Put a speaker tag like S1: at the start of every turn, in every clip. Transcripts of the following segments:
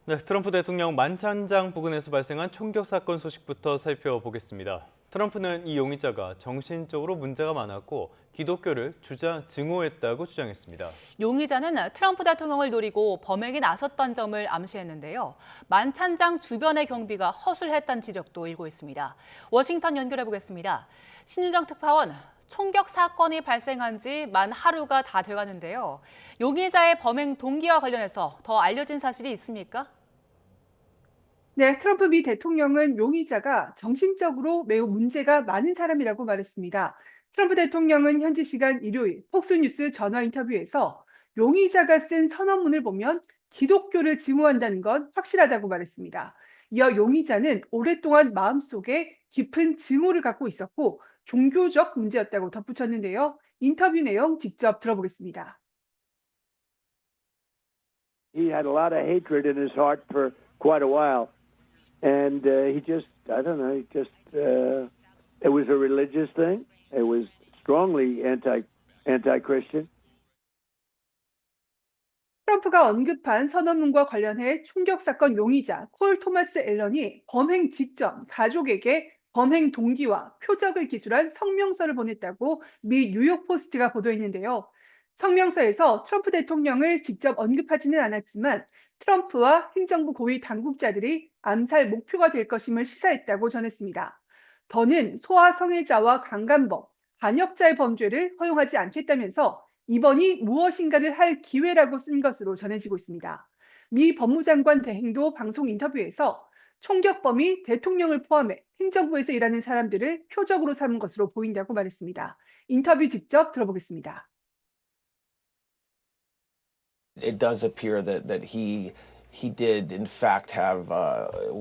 S1: 네, 트럼프 대통령 만찬장 부근에서 발생한 총격 사건 소식부터 살펴보겠습니다. 트럼프는 이 용의자가 정신적으로 문제가 많았고 기독교를 증오했다고 주장했습니다.
S2: 용의자는 트럼프 대통령을 노리고 범행에 나섰던 점을 암시했는데요. 만찬장 주변의 경비가 허술했다는 지적도 일고 있습니다. 워싱턴 연결해 보겠습니다. 신윤정 특파원, 총격 사건이 발생한 지 만 하루가 다 돼가는데요. 용의자의 범행 동기와 관련해서 더 알려진 사실이 있습니까?
S3: 네, 트럼프 미 대통령은 용의자가 정신적으로 매우 문제가 많은 사람이라고 말했습니다. 트럼프 대통령은 현지 시간 일요일 폭스뉴스 전화 인터뷰에서 용의자가 쓴 선언문을 보면 기독교를 증오한다는 건 확실하다고 말했습니다. 이어 용의자는 오랫동안 마음속에 깊은 증오를 갖고 있었고 종교적 문제였다고 덧붙였는데요. 인터뷰 내용 직접 들어보겠습니다.
S4: He had a lot of hatred in his heart for quite a while. And he just, I don't know, it was a religious thing. It was strongly anti-Christian.
S3: 트럼프가 언급한 선언문과 관련해 총격 사건 용의자 콜 토마스 앨런이 범행 직전 가족에게 범행 동기와 표적을 기술한 성명서를 보냈다고 미 뉴욕 포스트가 보도했는데요. 성명서에서 트럼프 대통령을 직접 언급하지는 않았지만 트럼프와 행정부 고위 당국자들이 암살 목표가 될 것임을 시사했다고 전했습니다. 더는 소아 성애자와 강간범, 반역자의 범죄를 허용하지 않겠다면서 이번이 무엇인가를 할 기회라고 쓴 것으로 전해지고 있습니다. 미 법무장관 대행도 방송 인터뷰에서 총격범이 대통령을 포함해 행정부에서 일하는 사람들을 표적으로 삼은 것으로 보인다고 말했습니다. 인터뷰 직접 들어보겠습니다.
S5: It does appear that he did in fact have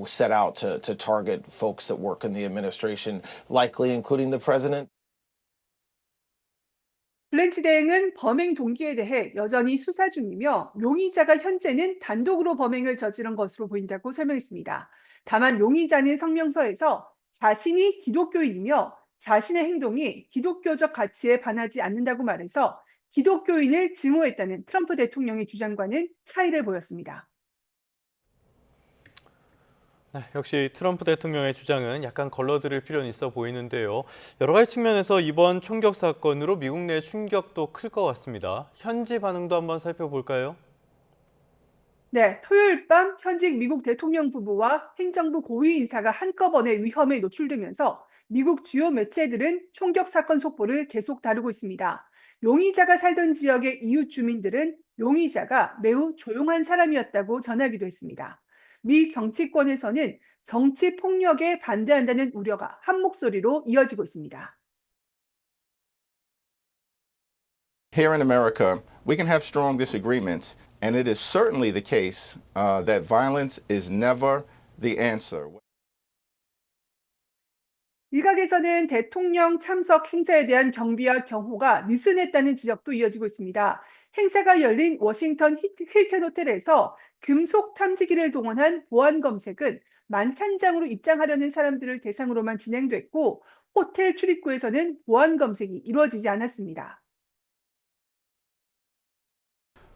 S5: set out to target folks that work in the administration, likely including the president.
S3: 블렌치 대행은 범행 동기에 대해 여전히 수사 중이며 용의자가 현재는 단독으로 범행을 저지른 것으로 보인다고 설명했습니다. 다만 용의자는 성명서에서 자신이 기독교인이며 자신의 행동이 기독교적 가치에 반하지 않는다고 말해서 기독교인을 증오했다는 트럼프 대통령의 주장과는 차이를 보였습니다.
S1: 네, 역시 트럼프 대통령의 주장은 약간 걸러들일 필요는 있어 보이는데요. 여러 가지 측면에서 이번 총격 사건으로 미국 내 충격도 클 것 같습니다. 현지 반응도 한번 살펴볼까요?
S3: 네, 토요일 밤 현직 미국 대통령 부부와 행정부 고위 인사가 한꺼번에 위험에 노출되면서 미국 주요 매체들은 총격 사건 속보를 계속 다루고 있습니다. 용의자가 살던 지역의 이웃 주민들은 용의자가 매우 조용한 사람이었다고 전하기도 했습니다. 미 정치권에서는 정치 폭력에 반대한다는 우려가 한 목소리로 이어지고 있습니다.
S6: Here in America, we can have strong disagreements, and it is certainly the case that violence is never the answer.
S3: 일각에서는 대통령 참석 행사에 대한 경비와 경호가 느슨했다는 지적도 이어지고 있습니다. 행사가 열린 워싱턴 힐튼 호텔에서 금속 탐지기를 동원한 보안 검색은 만찬장으로 입장하려는 사람들을 대상으로만 진행됐고 호텔 출입구에서는 보안 검색이 이루어지지 않았습니다.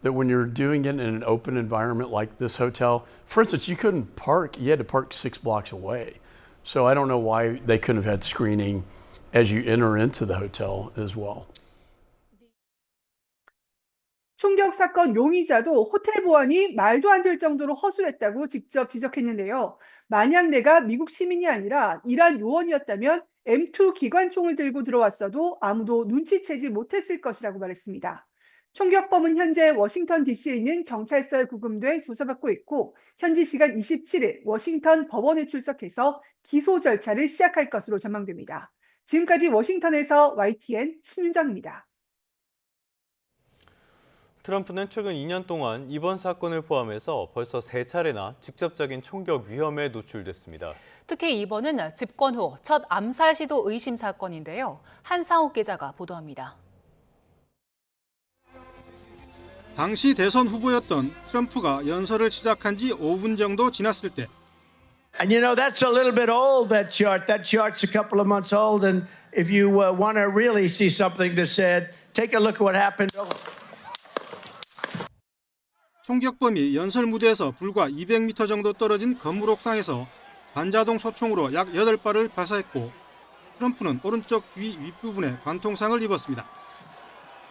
S7: That when you're doing it in an open environment like this hotel, for instance, you couldn't park, you had to park 6 blocks away. So I don't know why they couldn't have had screening as you enter into the hotel as well.
S3: 총격 사건 용의자도 호텔 보안이 말도 안 될 정도로 허술했다고 직접 지적했는데요. 만약 내가 미국 시민이 아니라 이란 요원이었다면 M2 기관총을 들고 들어왔어도 아무도 눈치채지 못했을 것이라고 말했습니다. 총격범은 현재 워싱턴 DC에 있는 경찰서에 구금돼 조사받고 있고 현지 시간 27일 워싱턴 법원에 출석해서 기소 절차를 시작할 것으로 전망됩니다. 지금까지 워싱턴에서 YTN 신윤정입니다.
S1: 트럼프는 최근 2년 동안 이번 사건을 포함해서 벌써 3차례나 직접적인 총격 위험에 노출됐습니다.
S2: 특히 이번은 집권 후 첫 암살 시도 의심 사건인데요. 한상욱 기자가 보도합니다.
S8: 당시 대선 후보였던 트럼프가 연설을 시작한 지 5분 정도 지났을 때
S9: And you know, that's a little bit old, that chart. That chart's a couple of months old. And if you want to really see something that said, take a look at what happened.
S8: 총격범이 연설 무대에서 불과 200m 정도 떨어진 건물 옥상에서 반자동 소총으로 약 8발을 발사했고 트럼프는 오른쪽 귀 윗부분에 관통상을 입었습니다.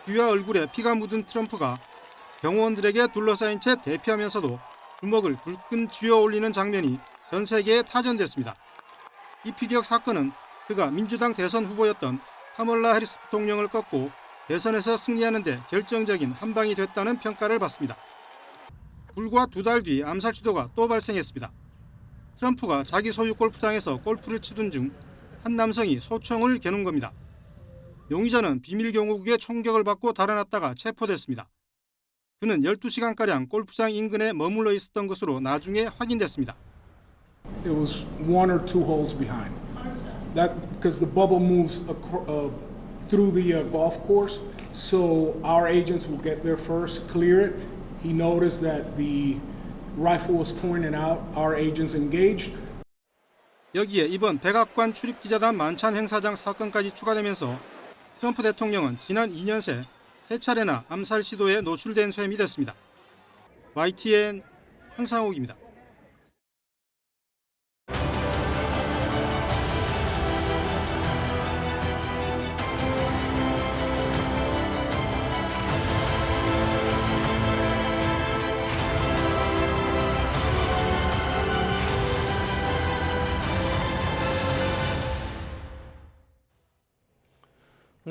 S8: 귀와 얼굴에 피가 묻은 트럼프가 경호원들에게 둘러싸인 채 대피하면서도 주먹을 불끈 쥐어 올리는 장면이 전 세계에 타전됐습니다. 이 피격 사건은 그가 민주당 대선 후보였던 카멀라 해리스 부통령을 꺾고 대선에서 승리하는 데 결정적인 한 방이 됐다는 평가를 받습니다. 불과 2달 뒤 암살 시도가 또 발생했습니다. 트럼프가 자기 소유 골프장에서 골프를 치던 중 한 남성이 소총을 겨눈 겁니다. 용의자는 비밀 경호국의 총격을 받고 달아났다가 체포됐습니다. 그는 12시간가량 골프장 인근에 머물러 있었던 것으로 나중에 확인됐습니다.
S10: It was 1 or 2 holes behind. That because the bubble moves through the golf course, so our agents will get there first, clear it. He noticed that the rifle was pointed out. Our agents engaged.
S8: 여기에 이번 백악관 출입기자단 만찬 행사장 사건까지 추가되면서 트럼프 대통령은 지난 2년 새 3차례나 암살 시도에 노출된 셈이 됐습니다. YTN 한상욱입니다.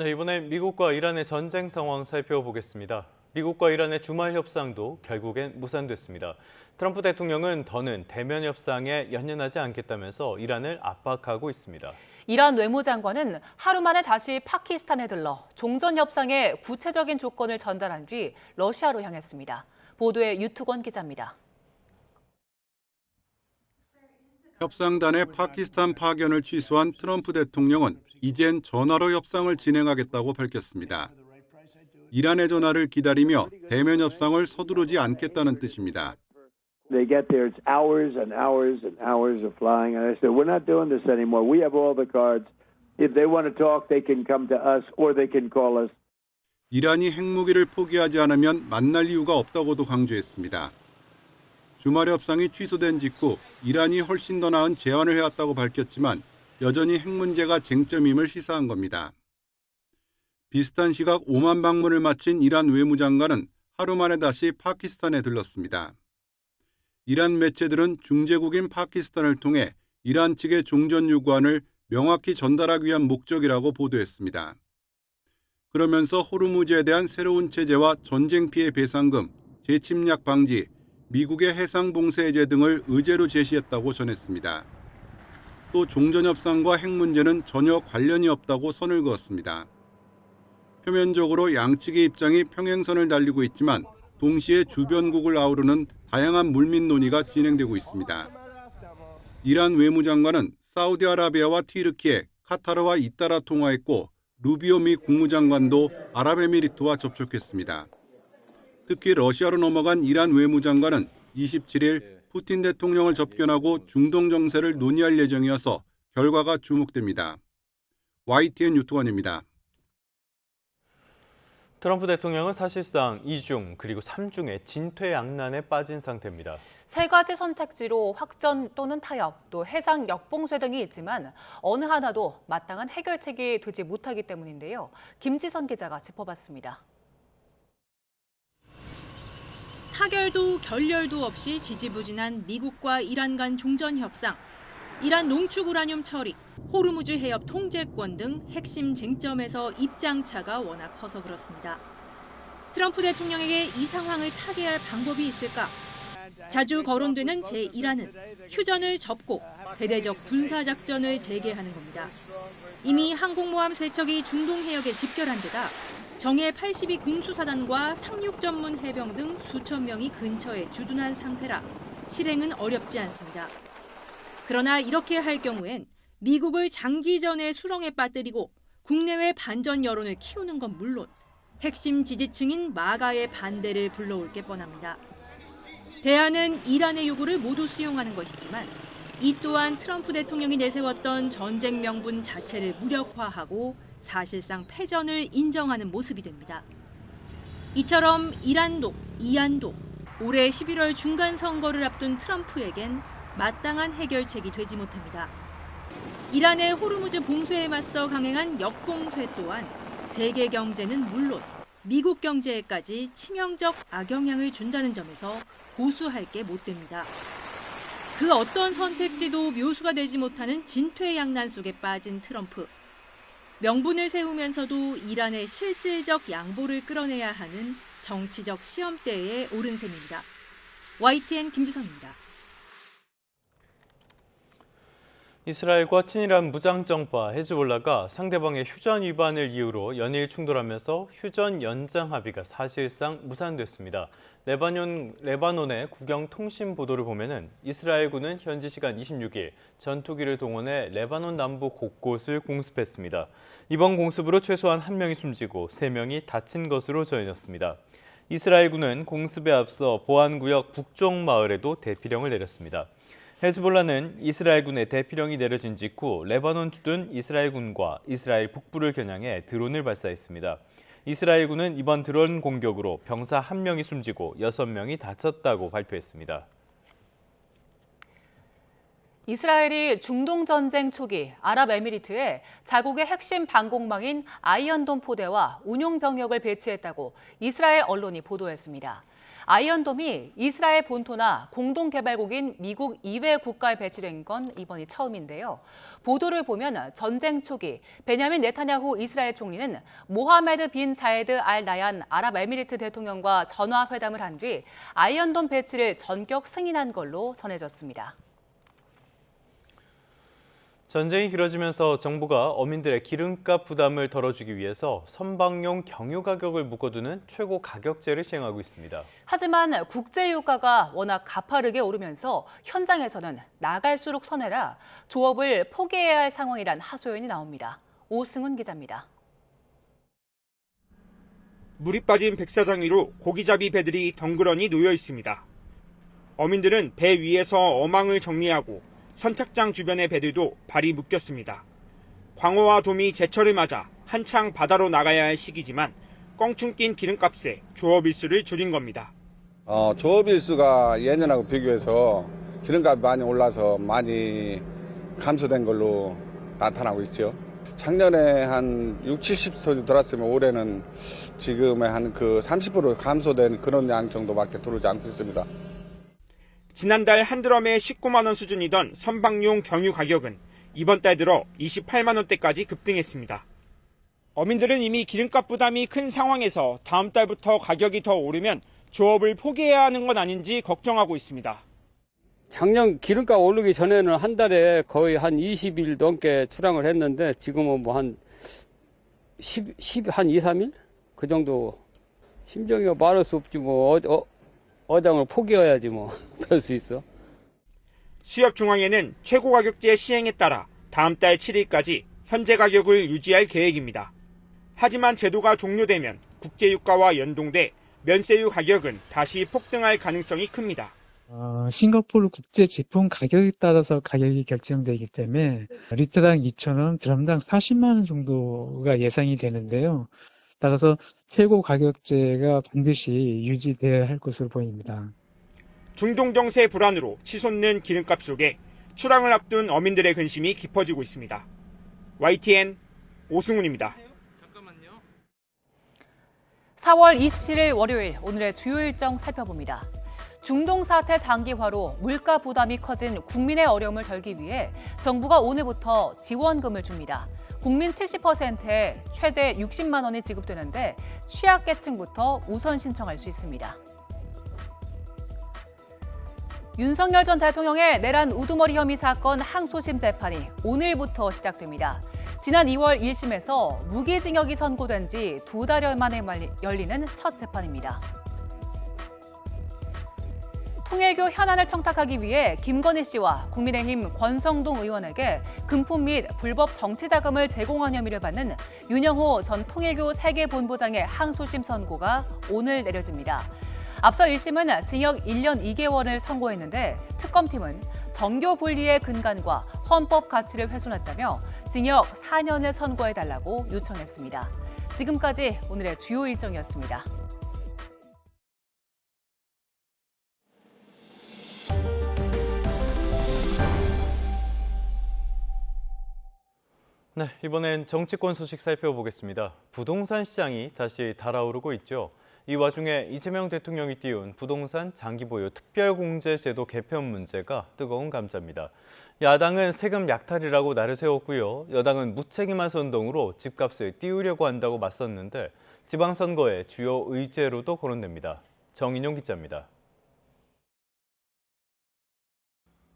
S1: 네, 이번엔 미국과 이란의 전쟁 상황 살펴보겠습니다. 미국과 이란의 주말 협상도 결국엔 무산됐습니다. 트럼프 대통령은 더는 대면 협상에 연연하지 않겠다면서 이란을 압박하고 있습니다.
S2: 이란 외무장관은 하루 만에 다시 파키스탄에 들러 종전 협상의 구체적인 조건을 전달한 뒤 러시아로 향했습니다. 보도에 유투권 기자입니다.
S11: 협상단의 파키스탄 파견을 취소한 트럼프 대통령은 이젠 전화로 협상을 진행하겠다고 밝혔습니다. 이란의 전화를 기다리며 대면 협상을 서두르지 않겠다는 뜻입니다.
S4: They get there, it's hours and hours and hours of flying. And I said, we're not doing this anymore. We have all the cards. If they want to talk, they can come to us or they can call us.
S11: 이란이 핵무기를 포기하지 않으면 만날 이유가 없다고도 강조했습니다. 주말 협상이 취소된 직후 이란이 훨씬 더 나은 제안을 해왔다고 밝혔지만 여전히 핵 문제가 쟁점임을 시사한 겁니다. 비슷한 시각 오만 방문을 마친 이란 외무장관은 하루 만에 다시 파키스탄에 들렀습니다. 이란 매체들은 중재국인 파키스탄을 통해 이란 측의 종전 요구안을 명확히 전달하기 위한 목적이라고 보도했습니다. 그러면서 호르무즈에 대한 새로운 체제와 전쟁 피해 배상금, 재침략 방지, 미국의 해상 봉쇄 해제 등을 의제로 제시했다고 전했습니다. 또 종전협상과 핵 문제는 전혀 관련이 없다고 선을 그었습니다. 표면적으로 양측의 입장이 평행선을 달리고 있지만 동시에 주변국을 아우르는 다양한 물밑 논의가 진행되고 있습니다. 이란 외무장관은 사우디아라비아와 튀르키예, 카타르와 잇따라 통화했고 루비오 미 국무장관도 아랍에미리트와 접촉했습니다. 특히 러시아로 넘어간 이란 외무장관은 27일 푸틴 대통령을 접견하고 중동 정세를 논의할 예정이어서 결과가 주목됩니다. YTN 유투관입니다.
S1: 트럼프 대통령은 사실상 2중 그리고 3중의 진퇴양난에 빠진 상태입니다.
S2: 세 가지 선택지로 확전 또는 타협, 또 해상 역봉쇄 등이 있지만 어느 하나도 마땅한 해결책이 되지 못하기 때문인데요. 김지선 기자가 짚어봤습니다.
S12: 타결도 결렬도 없이 지지부진한 미국과 이란 간 종전 협상, 이란 농축 우라늄 처리, 호르무즈 해협 통제권 등 핵심 쟁점에서 입장차가 워낙 커서 그렇습니다. 트럼프 대통령에게 이 상황을 타개할 방법이 있을까? 자주 거론되는 제1안은 휴전을 접고 대대적 군사작전을 재개하는 겁니다. 이미 항공모함 3척이 중동 해역에 집결한 데다 정예 82 군수사단과 상륙 전문 해병 등 수천 명이 근처에 주둔한 상태라 실행은 어렵지 않습니다. 그러나 이렇게 할 경우엔 미국을 장기전의 수렁에 빠뜨리고 국내외 반전 여론을 키우는 건 물론 핵심 지지층인 마가의 반대를 불러올 게 뻔합니다. 대안은 이란의 요구를 모두 수용하는 것이지만 이 또한 트럼프 대통령이 내세웠던 전쟁 명분 자체를 무력화하고 사실상 패전을 인정하는 모습이 됩니다. 이처럼 이란도, 이안도, 올해 11월 중간 선거를 앞둔 트럼프에겐 마땅한 해결책이 되지 못합니다. 이란의 호르무즈 봉쇄에 맞서 강행한 역봉쇄 또한 세계 경제는 물론 미국 경제에까지 치명적 악영향을 준다는 점에서 고수할 게 못 됩니다. 그 어떤 선택지도 묘수가 되지 못하는 진퇴양난 속에 빠진 트럼프. 명분을 세우면서도 이란의 실질적 양보를 끌어내야 하는 정치적 시험대에 오른 셈입니다. YTN 김지성입니다.
S1: 이스라엘과 친이란 무장정파 헤즈볼라가 상대방의 휴전 위반을 이유로 연일 충돌하면서 휴전 연장 합의가 사실상 무산됐습니다. 레바논의 국영 통신 보도를 보면은 이스라엘군은 현지 시간 26일 전투기를 동원해 레바논 남부 곳곳을 공습했습니다. 이번 공습으로 최소한 1명이 숨지고 3명이 다친 것으로 전해졌습니다. 이스라엘군은 공습에 앞서 보안구역 북쪽 마을에도 대피령을 내렸습니다. 헤즈볼라는 이스라엘군의 대피령이 내려진 직후 레바논 주둔 이스라엘군과 이스라엘 북부를 겨냥해 드론을 발사했습니다. 이스라엘군은 이번 드론 공격으로 병사 1명이 숨지고 6명이 다쳤다고 발표했습니다.
S2: 이스라엘이 중동 전쟁 초기 아랍에미리트에 자국의 핵심 방공망인 아이언돔 포대와 운용 병력을 배치했다고 이스라엘 언론이 보도했습니다. 아이언돔이 이스라엘 본토나 공동개발국인 미국 이외 국가에 배치된 건 이번이 처음인데요. 보도를 보면 전쟁 초기 베냐민 네타냐후 이스라엘 총리는 모하메드 빈 자예드 알 나얀 아랍에미리트 대통령과 전화회담을 한 뒤 아이언돔 배치를 전격 승인한 걸로 전해졌습니다.
S1: 전쟁이 길어지면서 정부가 어민들의 기름값 부담을 덜어주기 위해서 선박용 경유 가격을 묶어두는 최고 가격제를 시행하고 있습니다.
S2: 하지만 국제유가가 워낙 가파르게 오르면서 현장에서는 나갈수록 서내라 조업을 포기해야 할 상황이란 하소연이 나옵니다. 오승훈 기자입니다.
S13: 물이 빠진 백사장 위로 고기잡이 배들이 덩그러니 놓여 있습니다. 어민들은 배 위에서 어망을 정리하고 선착장 주변의 배들도 발이 묶였습니다. 광어와 돔이 제철을 맞아 한창 바다로 나가야 할 시기지만 껑충 낀 기름값에 조업 일수를 줄인 겁니다.
S14: 조업 일수가 예년하고 비교해서 기름값이 많이 올라서 많이 감소된 걸로 나타나고 있죠. 작년에 한 60, 70톤이 들어왔으면 올해는 지금의 한 30% 감소된 그런 양 정도밖에 들어오지 않고 있습니다.
S13: 지난달 한 드럼에 19만 원 수준이던 선박용 경유 가격은 이번 달 들어 28만 원대까지 급등했습니다. 어민들은 이미 기름값 부담이 큰 상황에서 다음 달부터 가격이 더 오르면 조업을 포기해야 하는 건 아닌지 걱정하고 있습니다.
S15: 작년 기름값 오르기 전에는 한 달에 거의 한 20일 넘게 출항을 했는데 지금은 뭐 한 2, 3일? 그 정도 심정이 말할 수 없지 뭐. 어장을 포기해야지 뭐 별 수 있어.
S13: 수협중앙회는 최고 가격제 시행에 따라 다음 달 7일까지 현재 가격을 유지할 계획입니다. 하지만 제도가 종료되면 국제유가와 연동돼 면세유 가격은 다시 폭등할 가능성이 큽니다.
S16: 싱가포르 국제 제품 가격에 따라서 가격이 결정되기 때문에 리터당 2,000원, 드럼당 40만 원 정도가 예상이 되는데요. 따라서 최고 가격제가 반드시 유지되어야 할 것으로 보입니다.
S13: 중동 정세 불안으로 치솟는 기름값 속에 출항을 앞둔 어민들의 근심이 깊어지고 있습니다. YTN 오승훈입니다.
S2: 4월 27일 월요일 오늘의 주요 일정 살펴봅니다. 중동 사태 장기화로 물가 부담이 커진 국민의 어려움을 덜기 위해 정부가 오늘부터 지원금을 줍니다. 국민 70%에 최대 60만 원이 지급되는데 취약계층부터 우선 신청할 수 있습니다. 윤석열 전 대통령의 내란 우두머리 혐의 사건 항소심 재판이 오늘부터 시작됩니다. 지난 2월 1심에서 무기징역이 선고된 지 2달여 만에 열리는 첫 재판입니다. 통일교 현안을 청탁하기 위해 김건희 씨와 국민의힘 권성동 의원에게 금품 및 불법 정치자금을 제공한 혐의를 받는 윤영호 전 통일교 세계본부장의 항소심 선고가 오늘 내려집니다. 앞서 1심은 징역 1년 2개월을 선고했는데 특검팀은 정교 분리의 근간과 헌법 가치를 훼손했다며 징역 4년을 선고해달라고 요청했습니다. 지금까지 오늘의 주요 일정이었습니다.
S1: 네, 이번엔 정치권 소식 살펴보겠습니다. 부동산 시장이 다시 달아오르고 있죠. 이 와중에 이재명 대통령이 띄운 부동산 장기 보유 특별공제제도 개편 문제가 뜨거운 감자입니다. 야당은 세금 약탈이라고 날을 세웠고요. 여당은 무책임한 선동으로 집값을 띄우려고 한다고 맞섰는데 지방선거의 주요 의제로도 거론됩니다. 정인용 기자입니다.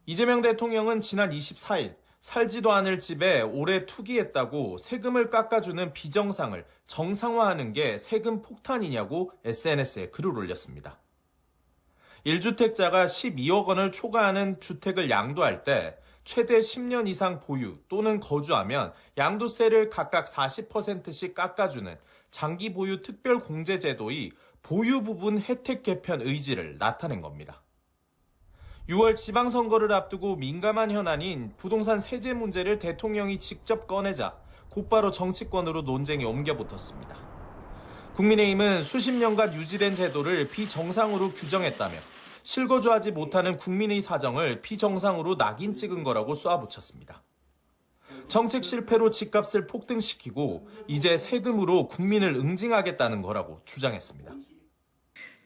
S17: 이재명 대통령은 지난 24일 살지도 않을 집에 오래 투기했다고 세금을 깎아주는 비정상을 정상화하는 게 세금 폭탄이냐고 SNS에 글을 올렸습니다. 1주택자가 12억 원을 초과하는 주택을 양도할 때 최대 10년 이상 보유 또는 거주하면 양도세를 각각 40%씩 깎아주는 장기 보유 특별공제제도의 보유 부분 혜택 개편 의지를 나타낸 겁니다. 6월 지방선거를 앞두고 민감한 현안인 부동산 세제 문제를 대통령이 직접 꺼내자 곧바로 정치권으로 논쟁이 옮겨붙었습니다. 국민의힘은 수십 년간 유지된 제도를 비정상으로 규정했다며 실거주하지 못하는 국민의 사정을 비정상으로 낙인 찍은 거라고 쏘아붙였습니다. 정책 실패로 집값을 폭등시키고 이제 세금으로 국민을 응징하겠다는 거라고 주장했습니다.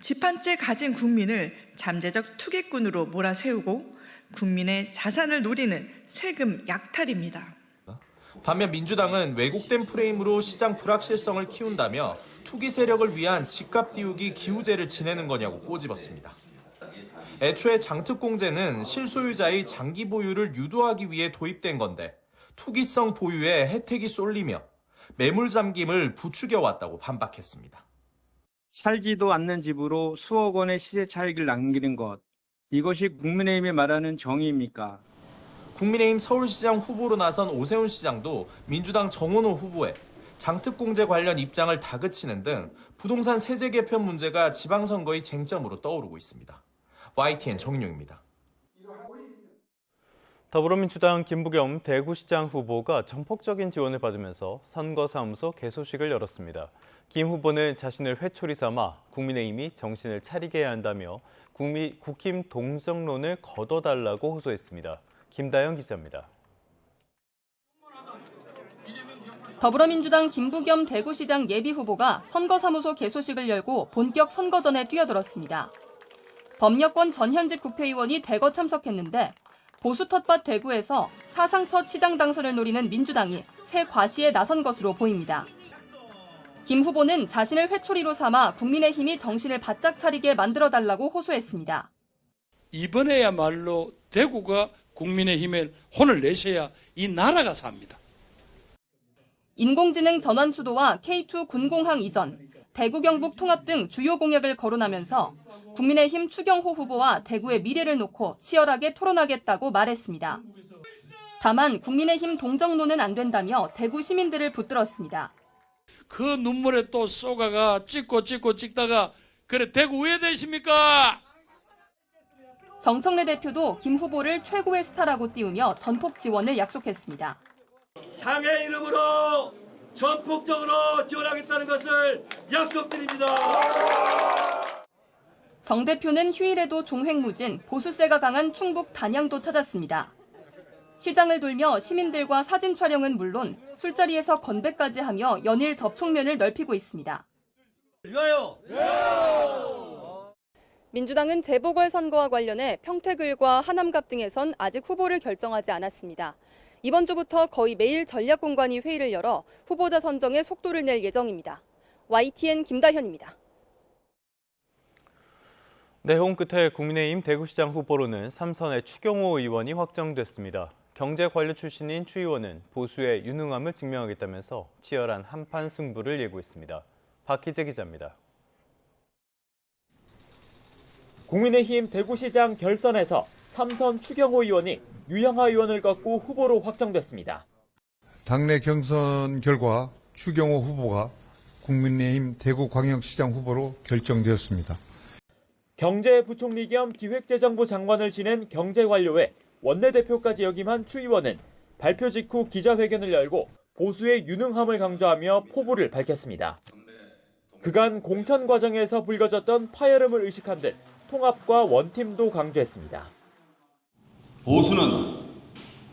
S18: 집 한 채 가진 국민을 잠재적 투기꾼으로 몰아세우고 국민의 자산을 노리는 세금 약탈입니다.
S17: 반면 민주당은 왜곡된 프레임으로 시장 불확실성을 키운다며 투기 세력을 위한 집값 띄우기 기우제를 지내는 거냐고 꼬집었습니다. 애초에 장특공제는 실소유자의 장기 보유를 유도하기 위해 도입된 건데 투기성 보유에 혜택이 쏠리며 매물 잠김을 부추겨왔다고 반박했습니다.
S19: 살지도 않는 집으로 수억 원의 시세 차익을 남기는 것, 이것이 국민의힘이 말하는 정의입니까?
S17: 국민의힘 서울시장 후보로 나선 오세훈 시장도 민주당 정원호 후보에 장특공제 관련 입장을 다그치는 등 부동산 세제 개편 문제가 지방선거의 쟁점으로 떠오르고 있습니다. YTN 정인용입니다.
S1: 더불어민주당 김부겸 대구시장 후보가 전폭적인 지원을 받으면서 선거사무소 개소식을 열었습니다. 김 후보는 자신을 회초리 삼아 국민의힘이 정신을 차리게 해야 한다며 국힘 동정론을 거둬달라고 호소했습니다. 김다영 기자입니다.
S20: 더불어민주당 김부겸 대구시장 예비후보가 선거사무소 개소식을 열고 본격 선거전에 뛰어들었습니다. 범여권 전현직 국회의원이 대거 참석했는데 보수 텃밭 대구에서 사상 첫 시장 당선을 노리는 민주당이 새 과시에 나선 것으로 보입니다. 김 후보는 자신을 회초리로 삼아 국민의힘이 정신을 바짝 차리게 만들어달라고 호소했습니다.
S21: 이번에야말로 대구가 국민의힘에 혼을 내셔야 이 나라가 삽니다.
S20: 인공지능 전환 수도와 K2 군공항 이전, 대구 경북 통합 등 주요 공약을 거론하면서 국민의힘 추경호 후보와 대구의 미래를 놓고 치열하게 토론하겠다고 말했습니다. 다만 국민의힘 동정론은 안 된다며 대구 시민들을 붙들었습니다.
S21: 그 눈물에 또 쏘가가 찍다가 그래 대구 왜 되십니까?
S20: 정청래 대표도 김 후보를 최고의 스타라고 띄우며 전폭 지원을 약속했습니다.
S21: 당의 이름으로 전폭적으로 지원하겠다는 것을 약속드립니다.
S20: 정 대표는 휴일에도 종횡무진 보수세가 강한 충북 단양도 찾았습니다. 시장을 돌며 시민들과 사진 촬영은 물론 술자리에서 건배까지 하며 연일 접촉면을 넓히고 있습니다. 민주당은 재보궐선거와 관련해 평택을과 하남갑 등에선 아직 후보를 결정하지 않았습니다. 이번 주부터 거의 매일 전략공관위 회의를 열어 후보자 선정에 속도를 낼 예정입니다. YTN 김다현입니다.
S1: 내홍 끝에 국민의힘 대구시장 후보로는 3선의 추경호 의원이 확정됐습니다. 경제관료 출신인 추 의원은 보수의 유능함을 증명하겠다면서 치열한 한판 승부를 예고했습니다. 박희재 기자입니다.
S22: 국민의힘 대구시장 결선에서 3선 추경호 의원이 유영하 의원을 꺾고 후보로 확정됐습니다.
S23: 당내 경선 결과 추경호 후보가 국민의힘 대구광역시장 후보로 결정되었습니다.
S22: 경제부총리 겸 기획재정부 장관을 지낸 경제관료에 원내대표까지 역임한 추 의원은 발표 직후 기자회견을 열고 보수의 유능함을 강조하며 포부를 밝혔습니다. 그간 공천 과정에서 불거졌던 파열음을 의식한 듯 통합과 원팀도 강조했습니다.
S24: 보수는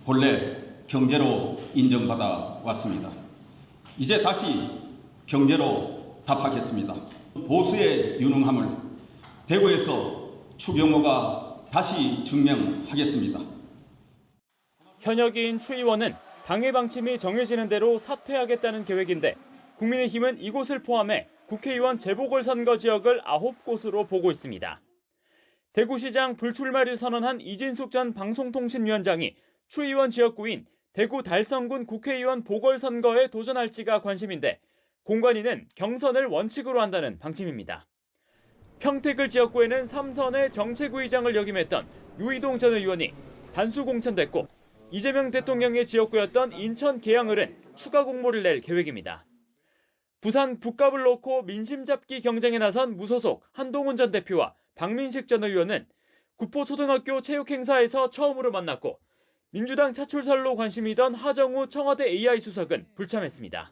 S24: 본래
S5: 경제로 인정받아 왔습니다. 이제 다시 경제로 답하겠습니다. 보수의 유능함을 대구에서 추경호가 다시 증명하겠습니다.
S22: 현역인 추 의원은 당의 방침이 정해지는 대로 사퇴하겠다는 계획인데 국민의힘은 이곳을 포함해 국회의원 재보궐선거 지역을 9곳으로 보고 있습니다. 대구시장 불출마를 선언한 이진숙 전 방송통신위원장이 추 의원 지역구인 대구 달성군 국회의원 보궐선거에 도전할지가 관심인데 공관위는 경선을 원칙으로 한다는 방침입니다. 평택을 지역구에는 3선의 정책위의장을 역임했던 유이동 전 의원이 단수 공천됐고 이재명 대통령의 지역구였던 인천 계양을은 추가 공모를 낼 계획입니다. 부산 북갑을 놓고 민심 잡기 경쟁에 나선 무소속 한동훈 전 대표와 박민식 전 의원은 구포초등학교 체육행사에서 처음으로 만났고 민주당 차출설로 관심이던 하정우 청와대 AI 수석은 불참했습니다.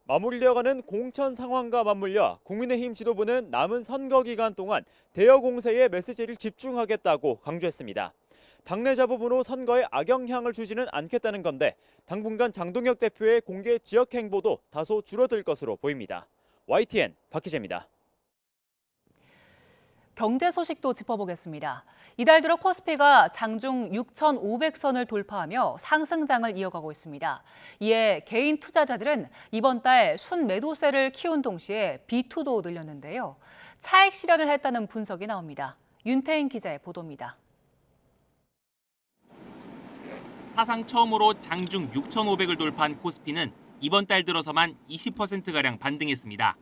S22: 마무리되어가는 공천 상황과 맞물려 국민의힘 지도부는 남은 선거 기간 동안 대여 공세에 메시지를 집중하겠다고 강조했습니다. 당내 자부문으로 선거에 악영향을 주지는 않겠다는 건데 당분간 장동혁 대표의 공개 지역 행보도 다소 줄어들 것으로 보입니다. YTN 박희재입니다.
S2: 경제 소식도 짚어보겠습니다. 이달 들어 코스피가 장중 6,500선을 돌파하며 상승장을 이어가고 있습니다. 이에 개인 투자자들은 이번 달 순매도세를 키운 동시에 비투도 늘렸는데요. 차익 실현을 했다는 분석이 나옵니다. 윤태인 기자의 보도입니다.
S6: 사상 처음으로 장중 6,500을 돌파한 코스피는 이번 달 들어서만 20%가량 반등했습니다.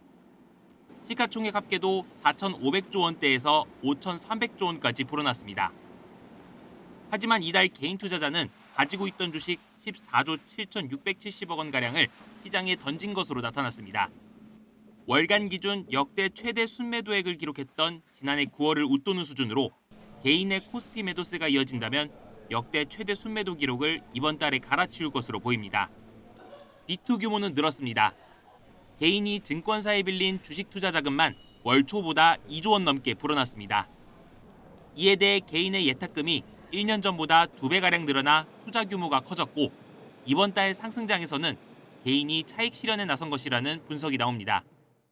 S6: 시가총액 합계도 4,500조 원대에서 5,300조 원까지 불어났습니다. 하지만 이달 개인 투자자는 가지고 있던 주식 14조 7,670억 원가량을 시장에 던진 것으로 나타났습니다. 월간 기준 역대 최대 순매도액을 기록했던 지난해 9월을 웃도는 수준으로 개인의 코스피 매도세가 이어진다면 역대 최대 순매도 기록을 이번 달에 갈아치울 것으로 보입니다. 비투 규모는 늘었습니다. 개인이 증권사에 빌린 주식 투자 자금만 월 초보다 2조 원 넘게 불어났습니다. 이에 대해 개인의 예탁금이 1년 전보다 2배가량 늘어나 투자 규모가 커졌고 이번 달 상승장에서는 개인이 차익 실현에 나선 것이라는 분석이 나옵니다.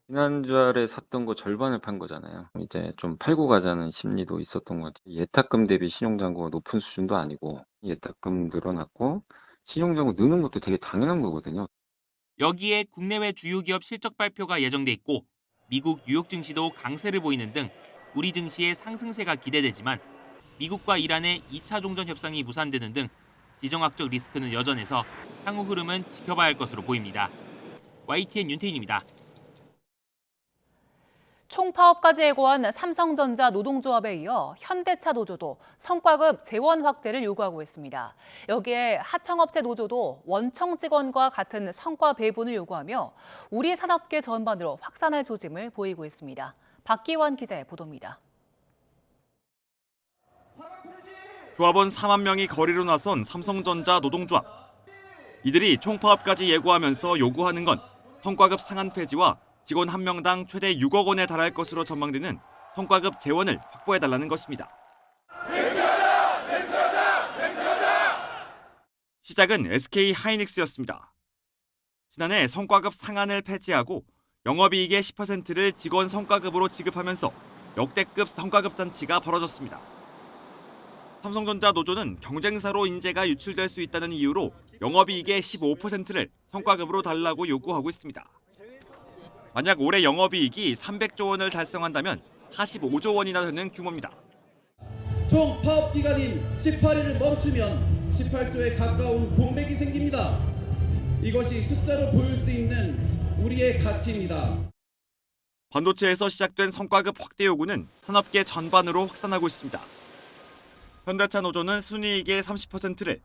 S7: 지난달에 샀던 거 절반을 판 거잖아요. 이제 좀 팔고 가자는 심리도 있었던 것 같아요. 예탁금 대비 신용잔고가 높은 수준도 아니고 예탁금 늘어났고 신용잔고 느는 것도 되게 당연한 거거든요.
S6: 여기에 국내외 주요 기업 실적 발표가 예정돼 있고 미국 뉴욕 증시도 강세를 보이는 등 우리 증시의 상승세가 기대되지만 미국과 이란의 2차 종전 협상이 무산되는 등 지정학적 리스크는 여전해서 향후 흐름은 지켜봐야 할 것으로 보입니다. YTN 윤태인입니다.
S2: 총파업까지 예고한 삼성전자 노동조합에 이어 현대차 노조도 성과급 재원 확대를 요구하고 있습니다. 여기에 하청업체 노조도 원청 직원과 같은 성과 배분을 요구하며 우리 산업계 전반으로 확산할 조짐을 보이고 있습니다. 박기환 기자의 보도입니다.
S24: 조합원 4만 명이 거리로 나선 삼성전자 노동조합. 이들이 총파업까지 예고하면서 요구하는 건 성과급 상한 폐지와 직원 한 명당 최대 6억 원에 달할 것으로 전망되는 성과급 재원을 확보해달라는 것입니다. 시작은 SK 하이닉스였습니다. 지난해 성과급 상한을 폐지하고 영업이익의 10%를 직원 성과급으로 지급하면서 역대급 성과급 잔치가 벌어졌습니다. 삼성전자 노조는 경쟁사로 인재가 유출될 수 있다는 이유로 영업이익의 15%를 성과급으로 달라고 요구하고 있습니다. 만약 올해 영업이익이 300조 원을 달성한다면 45조 원이나 되는 규모입니다.
S25: 총 파업 기간인 18일을 멈추면 18조에 가까운 공백이 생깁니다. 이것이 숫자로 보일 수 있는 우리의 가치입니다.
S24: 반도체에서 시작된 성과급 확대 요구는 산업계 전반으로 확산하고 있습니다. 현대차 노조는 순이익의 30%를,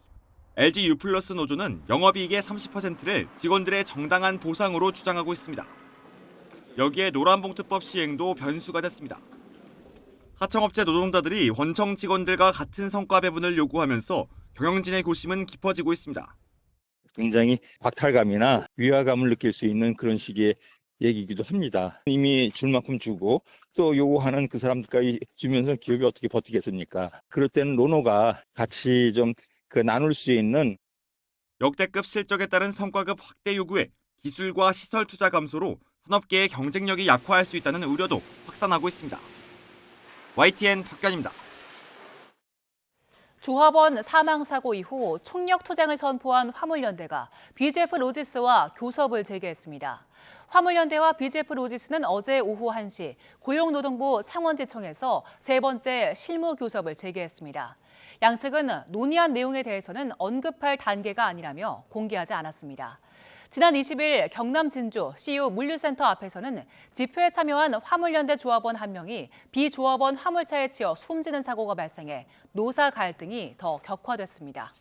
S24: LG U+ 노조는 영업이익의 30%를 직원들의 정당한 보상으로 주장하고 있습니다. 여기에 노란봉투법 시행도 변수가 됐습니다. 하청업체 노동자들이 원청 직원들과 같은 성과 배분을 요구하면서 경영진의 고심은 깊어지고 있습니다.
S26: 굉장히 박탈감이나 위화감을 느낄 수 있는 그런 식의 얘기이기도 합니다. 이미 줄 만큼 주고 또 요구하는 그 사람들까지 주면서 기업이 어떻게 버티겠습니까? 그럴 때는 노노가 같이 좀 나눌 수 있는
S24: 역대급 실적에 따른 성과급 확대 요구에 기술과 시설 투자 감소로 산업계의 경쟁력이 약화할 수 있다는 우려도 확산하고 있습니다. YTN 박견입니다.
S2: 조합원 사망 사고 이후 총력 투쟁을 선포한 화물연대가 BGF 로지스와 교섭을 재개했습니다. 화물연대와 BGF 로지스는 어제 오후 1시 고용노동부 창원지청에서 세 번째 실무 교섭을 재개했습니다. 양측은 논의한 내용에 대해서는 언급할 단계가 아니라며 공개하지 않았습니다. 지난 20일 경남 진주 CU 물류센터 앞에서는 집회에 참여한 화물연대 조합원 한 명이 비조합원 화물차에 치여 숨지는 사고가 발생해 노사 갈등이 더 격화됐습니다.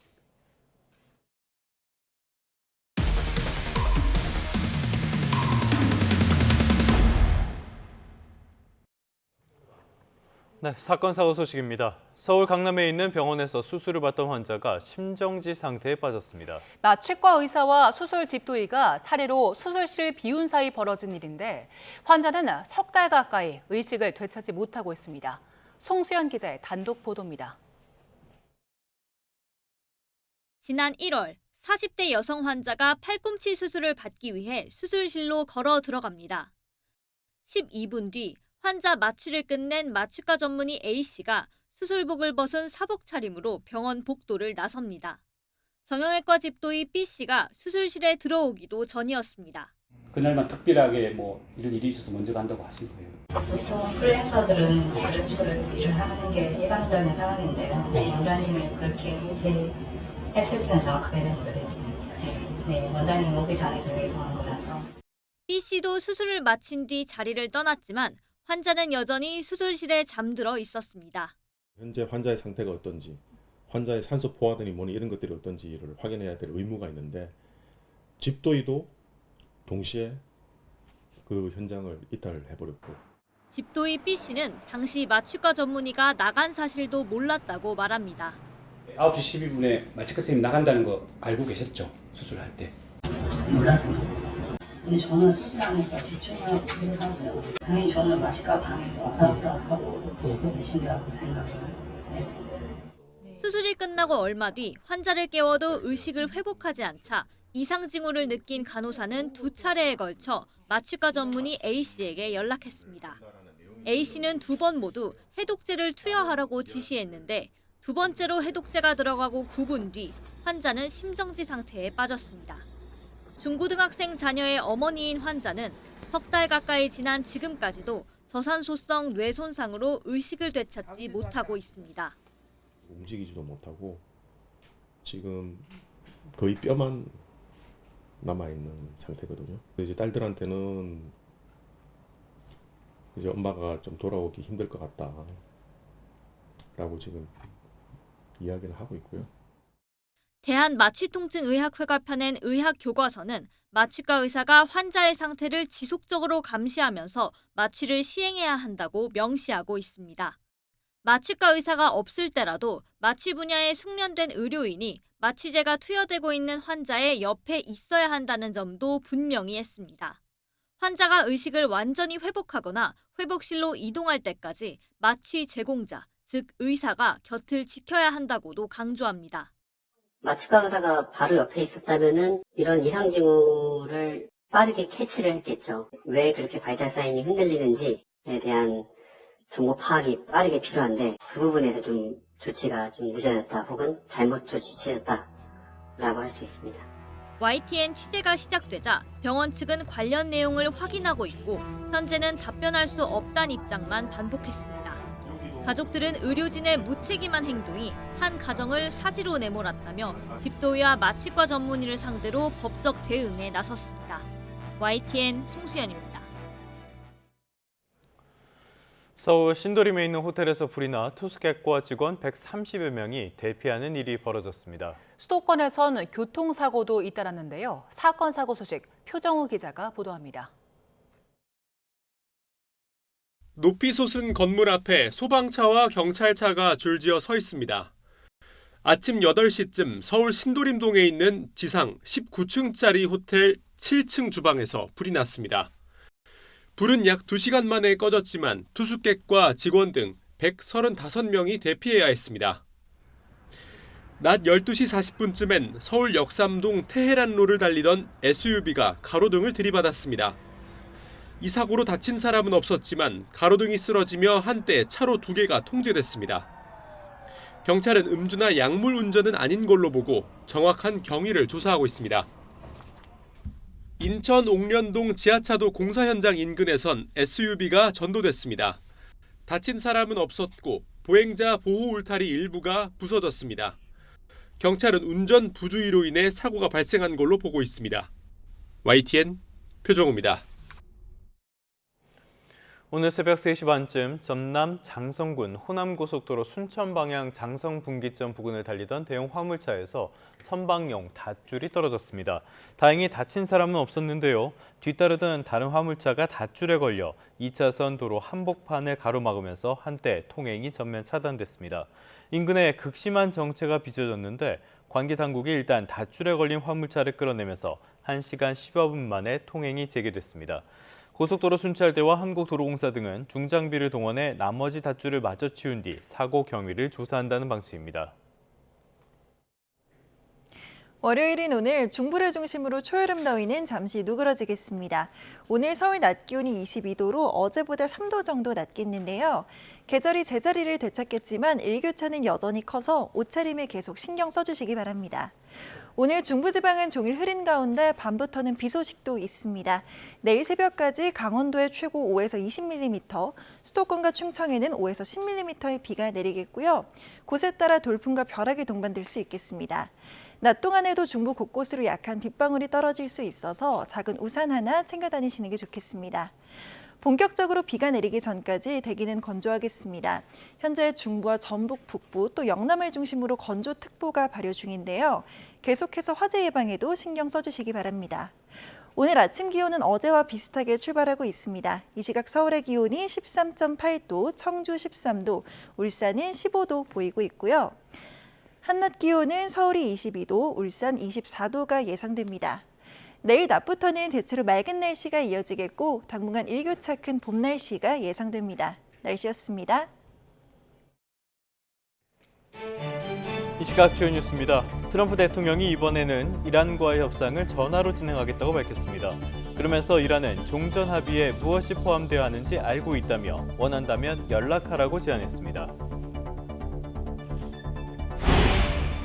S1: 네, 사건 사고 소식입니다. 서울 강남에 있는 병원에서 수술을 받던 환자가 심정지 상태에 빠졌습니다.
S2: 마취과 의사와 수술 집도의가 차례로 수술실을 비운 사이 벌어진 일인데 환자는 석 달 가까이 의식을 되찾지 못하고 있습니다. 송수연 기자의 단독 보도입니다.
S3: 지난 1월 40대 여성 환자가 팔꿈치 수술을 받기 위해 수술실로 걸어 들어갑니다. 12분 뒤 환자 마취를 끝낸 마취과 전문의 A씨가 수술복을 벗은 사복 차림으로 병원 복도를 나섭니다. 정형외과 집도의 B씨가 수술실에 들어오기도 전이었습니다.
S4: 그날만 특별하게 이런 일이 있어서 먼저 간다고 하신 거예요?
S8: 보통 프리랜서들은 그런 식으로 일을 하는 게 일반적인 상황인데요. 원장님은 그렇게 했을지는 정확하게 잘 모르겠습니다. 원장님 오기 전에 저희 이동한 거라서.
S3: B씨도 수술을 마친 뒤 자리를 떠났지만 환자는 여전히 수술실에 잠들어 있었습니다.
S9: 현재 환자의 상태가 어떤지, 환자의 산소 포화등이 뭐니 이런 것들이 어떤지를 확인해야 될 의무가 있는데 집도의도 동시에 그 현장을 이탈해버렸고
S3: 집도의 B씨는 당시 마취과 전문의가 나간 사실도 몰랐다고 말합니다.
S4: 9시 12분에 마취과 선생님 나간다는 거 알고 계셨죠? 수술할 때?
S8: 몰랐습니다. 근데 저는 수술하니까 집중하고 일을 하고요. 당연히 저는 마취과 방에서 왔다 갔다 하고 보고 계신다고 생각을 했습니다.
S3: 수술이 끝나고 얼마 뒤 환자를 깨워도 의식을 회복하지 않자 이상 징후를 느낀 간호사는 2차례에 걸쳐 마취과 전문의 A씨에게 연락했습니다. A씨는 2번 모두 해독제를 투여하라고 지시했는데 2번째로 해독제가 들어가고 9분 뒤 환자는 심정지 상태에 빠졌습니다. 중고등학생 자녀의 어머니인 환자는 석 달 가까이 지난 지금까지도 저산소성 뇌 손상으로 의식을 되찾지 못하고 있습니다.
S9: 움직이지도 못하고 지금 거의 뼈만 남아있는 상태거든요. 이제 딸들한테는 이제 엄마가 좀 돌아오기 힘들 것 같다라고 지금 이야기를 하고 있고요.
S3: 대한마취통증의학회가 펴낸 의학교과서는 마취과 의사가 환자의 상태를 지속적으로 감시하면서 마취를 시행해야 한다고 명시하고 있습니다. 마취과 의사가 없을 때라도 마취 분야에 숙련된 의료인이 마취제가 투여되고 있는 환자의 옆에 있어야 한다는 점도 분명히 했습니다. 환자가 의식을 완전히 회복하거나 회복실로 이동할 때까지 마취 제공자, 즉 의사가 곁을 지켜야 한다고도 강조합니다.
S8: 마취과 의사가 바로 옆에 있었다면은 이런 이상 징후를 빠르게 캐치를 했겠죠. 왜 그렇게 바이탈 사인이 흔들리는지에 대한 정보 파악이 빠르게 필요한데 그 부분에서 좀 조치가 좀 늦어졌다 혹은 잘못 조치했다라고 할 수 있습니다.
S3: YTN 취재가 시작되자 병원 측은 관련 내용을 확인하고 있고 현재는 답변할 수 없다는 입장만 반복했습니다. 가족들은 의료진의 무책임한 행동이 한 가정을 사지로 내몰았다며 집도의와 마취과 전문의를 상대로 법적 대응에 나섰습니다. YTN 송수연입니다.
S1: 서울 신도림에 있는 호텔에서 불이 나 투숙객과 직원 130여 명이 대피하는 일이 벌어졌습니다.
S2: 수도권에선 교통사고도 잇따랐는데요. 사건 사고 소식 표정우 기자가 보도합니다.
S10: 높이 솟은 건물 앞에 소방차와 경찰차가 줄지어 서 있습니다. 아침 8시쯤 서울 신도림동에 있는 지상 19층짜리 호텔 7층 주방에서 불이 났습니다. 불은 약 2시간 만에 꺼졌지만 투숙객과 직원 등 135명이 대피해야 했습니다. 낮 12시 40분쯤엔 서울 역삼동 테헤란로를 달리던 SUV가 가로등을 들이받았습니다. 이 사고로 다친 사람은 없었지만 가로등이 쓰러지며 한때 차로 2개가 통제됐습니다. 경찰은 음주나 약물 운전은 아닌 걸로 보고 정확한 경위를 조사하고 있습니다. 인천 옥련동 지하차도 공사 현장 인근에선 SUV가 전도됐습니다. 다친 사람은 없었고 보행자 보호 울타리 일부가 부서졌습니다. 경찰은 운전 부주의로 인해 사고가 발생한 걸로 보고 있습니다. YTN 표정우입니다.
S1: 오늘 새벽 3시 반쯤 전남 장성군 호남고속도로 순천 방향 장성분기점 부근을 달리던 대형 화물차에서 선박용 닷줄이 떨어졌습니다. 다행히 다친 사람은 없었는데요. 뒤따르던 다른 화물차가 닷줄에 걸려 2차선 도로 한복판을 가로막으면서 한때 통행이 전면 차단됐습니다. 인근에 극심한 정체가 빚어졌는데 관계 당국이 일단 닷줄에 걸린 화물차를 끌어내면서 1시간 10여 분 만에 통행이 재개됐습니다. 고속도로 순찰대와 한국도로공사 등은 중장비를 동원해 나머지 닷줄을 마저 치운 뒤 사고 경위를 조사한다는 방침입니다.
S11: 월요일인 오늘 중부를 중심으로 초여름 더위는 잠시 누그러지겠습니다. 오늘 서울 낮 기온이 22도로 어제보다 3도 정도 낮겠는데요. 계절이 제자리를 되찾겠지만 일교차는 여전히 커서 옷차림에 계속 신경 써주시기 바랍니다. 오늘 중부지방은 종일 흐린 가운데 밤부터는 비 소식도 있습니다. 내일 새벽까지 강원도에 최고 5에서 20mm, 수도권과 충청에는 5에서 10mm의 비가 내리겠고요. 곳에 따라 돌풍과 벼락이 동반될 수 있겠습니다. 낮 동안에도 중부 곳곳으로 약한 빗방울이 떨어질 수 있어서 작은 우산 하나 챙겨 다니시는 게 좋겠습니다. 본격적으로 비가 내리기 전까지 대기는 건조하겠습니다. 현재 중부와 전북, 북부 또 영남을 중심으로 건조특보가 발효 중인데요. 계속해서 화재 예방에도 신경 써주시기 바랍니다. 오늘 아침 기온은 어제와 비슷하게 출발하고 있습니다. 이 시각 서울의 기온이 13.8도, 청주 13도, 울산은 15도 보이고 있고요. 한낮 기온은 서울이 22도, 울산 24도가 예상됩니다. 내일 낮부터는 대체로 맑은 날씨가 이어지겠고 당분간 일교차 큰 봄 날씨가 예상됩니다. 날씨였습니다.
S1: 이 시각 주요 뉴스입니다. 트럼프 대통령이 이번에는 이란과의 협상을 전화로 진행하겠다고 밝혔습니다. 그러면서 이란은 종전 합의에 무엇이 포함되어야 하는지 알고 있다며 원한다면 연락하라고 제안했습니다.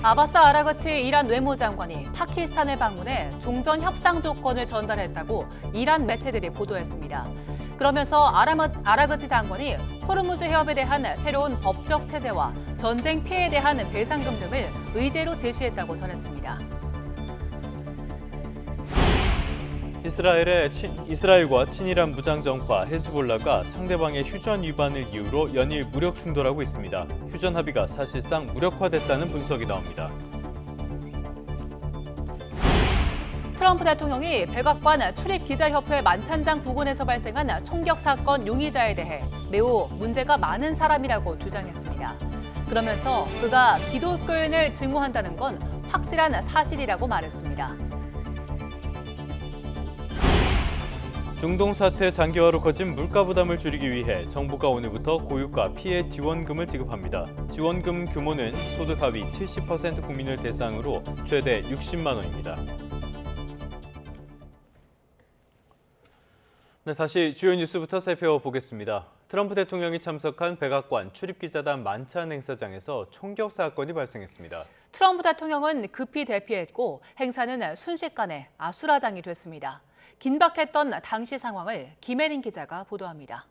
S2: 아바스 아라그치 이란 외무장관이 파키스탄을 방문해 종전 협상 조건을 전달했다고 이란 매체들이 보도했습니다. 그러면서 아라그치 장관이 호르무즈 해협에 대한 새로운 법적 체제와 전쟁 피해에 대한 배상금 등을 의제로 제시했다고 전했습니다.
S1: 이스라엘과 친이란 무장정파 헤즈볼라가 상대방의 휴전 위반을 이유로 연일 무력 충돌하고 있습니다. 휴전 합의가 사실상 무력화됐다는 분석이 나옵니다.
S2: 트럼프 대통령이 백악관 출입기자협회 만찬장 부근에서 발생한 총격 사건 용의자에 대해 매우 문제가 많은 사람이라고 주장했습니다. 그러면서 그가 기독교인을 증오한다는 건 확실한 사실이라고 말했습니다.
S1: 중동 사태 장기화로 커진 물가 부담을 줄이기 위해 정부가 오늘부터 고유가 피해 지원금을 지급합니다. 지원금 규모는 소득 하위 70% 국민을 대상으로 최대 60만 원입니다. 네, 다시 주요 뉴스부터 살펴보겠습니다. 트럼프 대통령이 참석한 백악관 출입기자단 만찬 행사장에서 총격 사건이 발생했습니다.
S2: 트럼프 대통령은 급히 대피했고 행사는 순식간에 아수라장이 됐습니다. 긴박했던 당시 상황을 김혜린 기자가 보도합니다.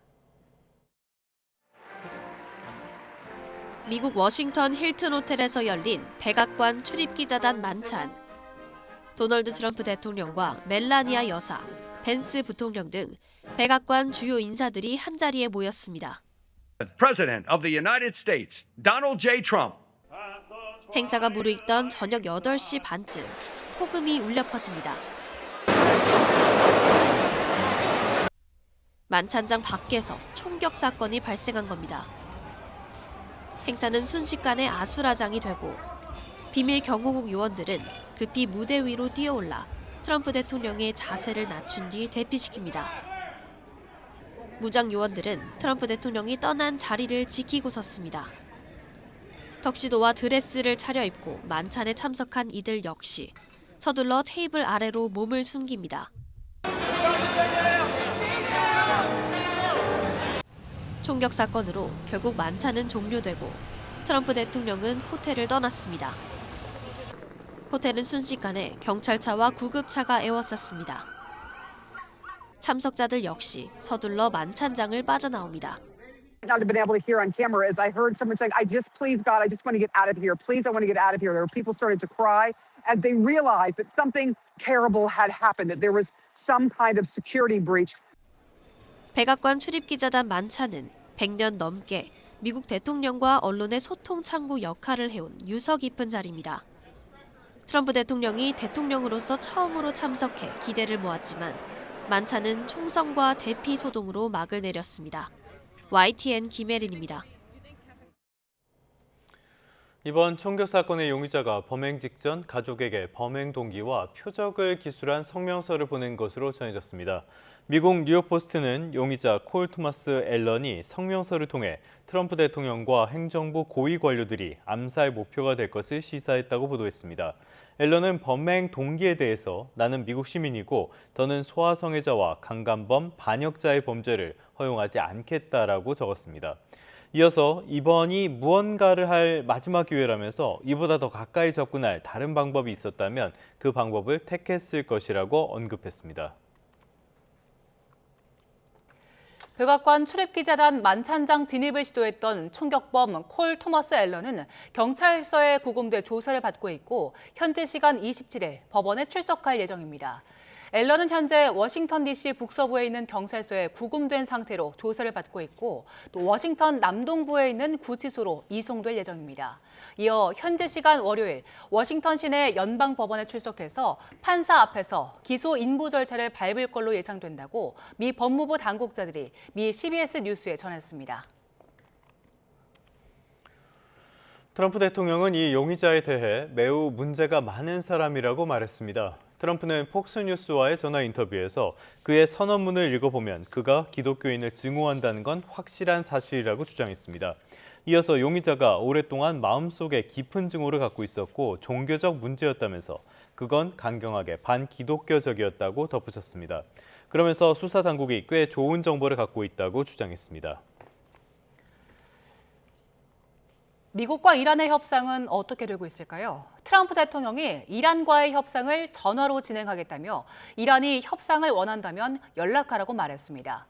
S12: 미국 워싱턴 힐튼 호텔에서 열린 백악관 출입기자단 만찬. 도널드 트럼프 대통령과 멜라니아 여사, 벤스 부통령 등 백악관 주요 인사들이 한자리에 모였습니다.
S13: President of the United States, Donald J. Trump.
S12: 행사가 무르익던 저녁 8시 반쯤 폭음이 울려 퍼집니다. 만찬장 밖에서 총격 사건이 발생한 겁니다. 행사는 순식간에 아수라장이 되고 비밀 경호국 요원들은 급히 무대 위로 뛰어올라 트럼프 대통령의 자세를 낮춘 뒤 대피시킵니다. 무장 요원들은 트럼프 대통령이 떠난 자리를 지키고 섰습니다. 턱시도와 드레스를 차려입고 만찬에 참석한 이들 역시 서둘러 테이블 아래로 몸을 숨깁니다. 총격 사건으로 결국 만찬은 종료되고 트럼프 대통령은 호텔을 떠났습니다. 호텔은 순식간에 경찰차와 구급차가 에워쌌습니다. 참석자들 역시 서둘러 만찬장을 빠져나옵니다.
S14: Not have been able to hear on camera as I heard someone saying, please God, I just want to get out of here. Please, I want to get out of here. There were people starting to cry as they realized that something terrible had happened, that there was some kind of security breach.
S12: 백악관 출입기자단 만찬은 100년 넘게 미국 대통령과 언론의 소통 창구 역할을 해온 유서 깊은 자리입니다. 트럼프 대통령이 대통령으로서 처음으로 참석해 기대를 모았지만 만찬은 총성과 대피 소동으로 막을 내렸습니다. YTN 김혜린입니다.
S1: 이번 총격 사건의 용의자가 범행 직전 가족에게 범행 동기와 표적을 기술한 성명서를 보낸 것으로 전해졌습니다. 미국 뉴욕포스트는 용의자 콜 토마스 앨런이 성명서를 통해 트럼프 대통령과 행정부 고위 관료들이 암살 목표가 될 것을 시사했다고 보도했습니다. 앨런은 범행 동기에 대해서 나는 미국 시민이고 더는 소아성애자와 강간범, 반역자의 범죄를 허용하지 않겠다라고 적었습니다. 이어서 이번이 무언가를 할 마지막 기회라면서 이보다 더 가까이 접근할 다른 방법이 있었다면 그 방법을 택했을 것이라고 언급했습니다.
S2: 백악관 출입기자단 만찬장 진입을 시도했던 총격범 콜 토머스 앨런은 경찰서에 구금돼 조사를 받고 있고 현지 시간 27일 법원에 출석할 예정입니다. 앨런은 현재 워싱턴 DC 북서부에 있는 경찰서에 구금된 상태로 조사를 받고 있고 또 워싱턴 남동부에 있는 구치소로 이송될 예정입니다. 이어 현지 시간 월요일 워싱턴 시내 연방법원에 출석해서 판사 앞에서 기소 인부 절차를 밟을 걸로 예상된다고 미 법무부 당국자들이 미 CBS 뉴스에 전했습니다.
S1: 트럼프 대통령은 이 용의자에 대해 매우 문제가 많은 사람이라고 말했습니다. 트럼프는 폭스뉴스와의 전화 인터뷰에서 그의 선언문을 읽어보면 그가 기독교인을 증오한다는 건 확실한 사실이라고 주장했습니다. 이어서 용의자가 오랫동안 마음속에 깊은 증오를 갖고 있었고 종교적 문제였다면서 그건 강경하게 반기독교적이었다고 덧붙였습니다. 그러면서 수사 당국이 꽤 좋은 정보를 갖고 있다고 주장했습니다.
S2: 미국과 이란의 협상은 어떻게 되고 있을까요? 트럼프 대통령이 이란과의 협상을 전화로 진행하겠다며 이란이 협상을 원한다면 연락하라고 말했습니다.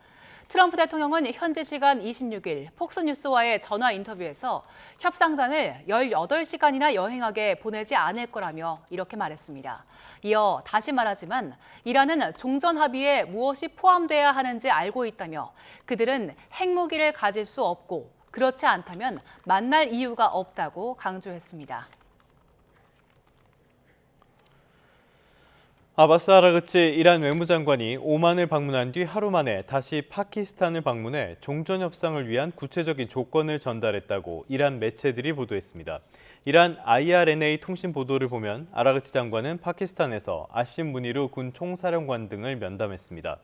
S2: 트럼프 대통령은 현지 시간 26일 폭스뉴스와의 전화 인터뷰에서 협상단을 18시간이나 여행하게 보내지 않을 거라며 이렇게 말했습니다. 이어 다시 말하지만 이란은 종전 합의에 무엇이 포함돼야 하는지 알고 있다며 그들은 핵무기를 가질 수 없고 그렇지 않다면 만날 이유가 없다고 강조했습니다.
S1: 아바스 아라그치 이란 외무장관이 오만을 방문한 뒤 하루 만에 다시 파키스탄을 방문해 종전 협상을 위한 구체적인 조건을 전달했다고 이란 매체들이 보도했습니다. 이란 IRNA 통신 보도를 보면 아라그치 장관은 파키스탄에서 아심 무니루 군 총사령관 등을 면담했습니다.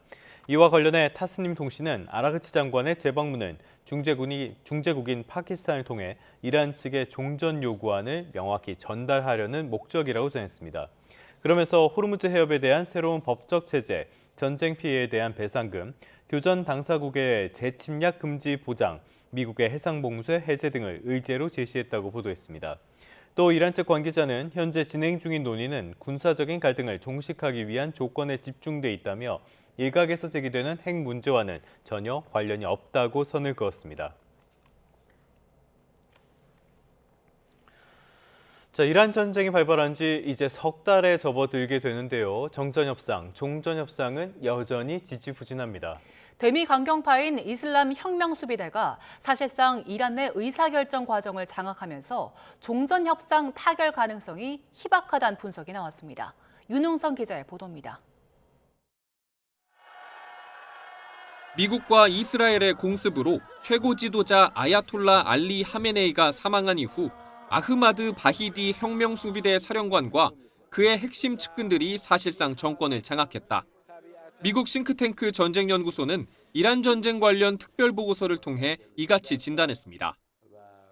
S1: 이와 관련해 타스님 통신은 아라그치 장관의 재방문은 중재국인 파키스탄을 통해 이란 측의 종전 요구안을 명확히 전달하려는 목적이라고 전했습니다. 그러면서 호르무즈 해협에 대한 새로운 법적 체제, 전쟁 피해에 대한 배상금, 교전 당사국의 재침략 금지 보장, 미국의 해상봉쇄 해제 등을 의제로 제시했다고 보도했습니다. 또 이란 측 관계자는 현재 진행 중인 논의는 군사적인 갈등을 종식하기 위한 조건에 집중돼 있다며 일각에서 제기되는 핵 문제와는 전혀 관련이 없다고 선을 그었습니다. 자, 이란 전쟁이 발발한 지 이제 석 달에 접어들게 되는데요. 정전협상, 종전협상은 여전히 지지부진합니다.
S2: 대미 강경파인 이슬람 혁명수비대가 사실상 이란 내 의사결정 과정을 장악하면서 종전협상 타결 가능성이 희박하다는 분석이 나왔습니다. 윤웅선 기자의 보도입니다.
S15: 미국과 이스라엘의 공습으로 최고 지도자 아야톨라 알리 하메네이가 사망한 이후 아흐마드 바히디 혁명수비대 사령관과 그의 핵심 측근들이 사실상 정권을 장악했다. 미국 싱크탱크 전쟁연구소는 이란 전쟁 관련 특별보고서를 통해 이같이 진단했습니다.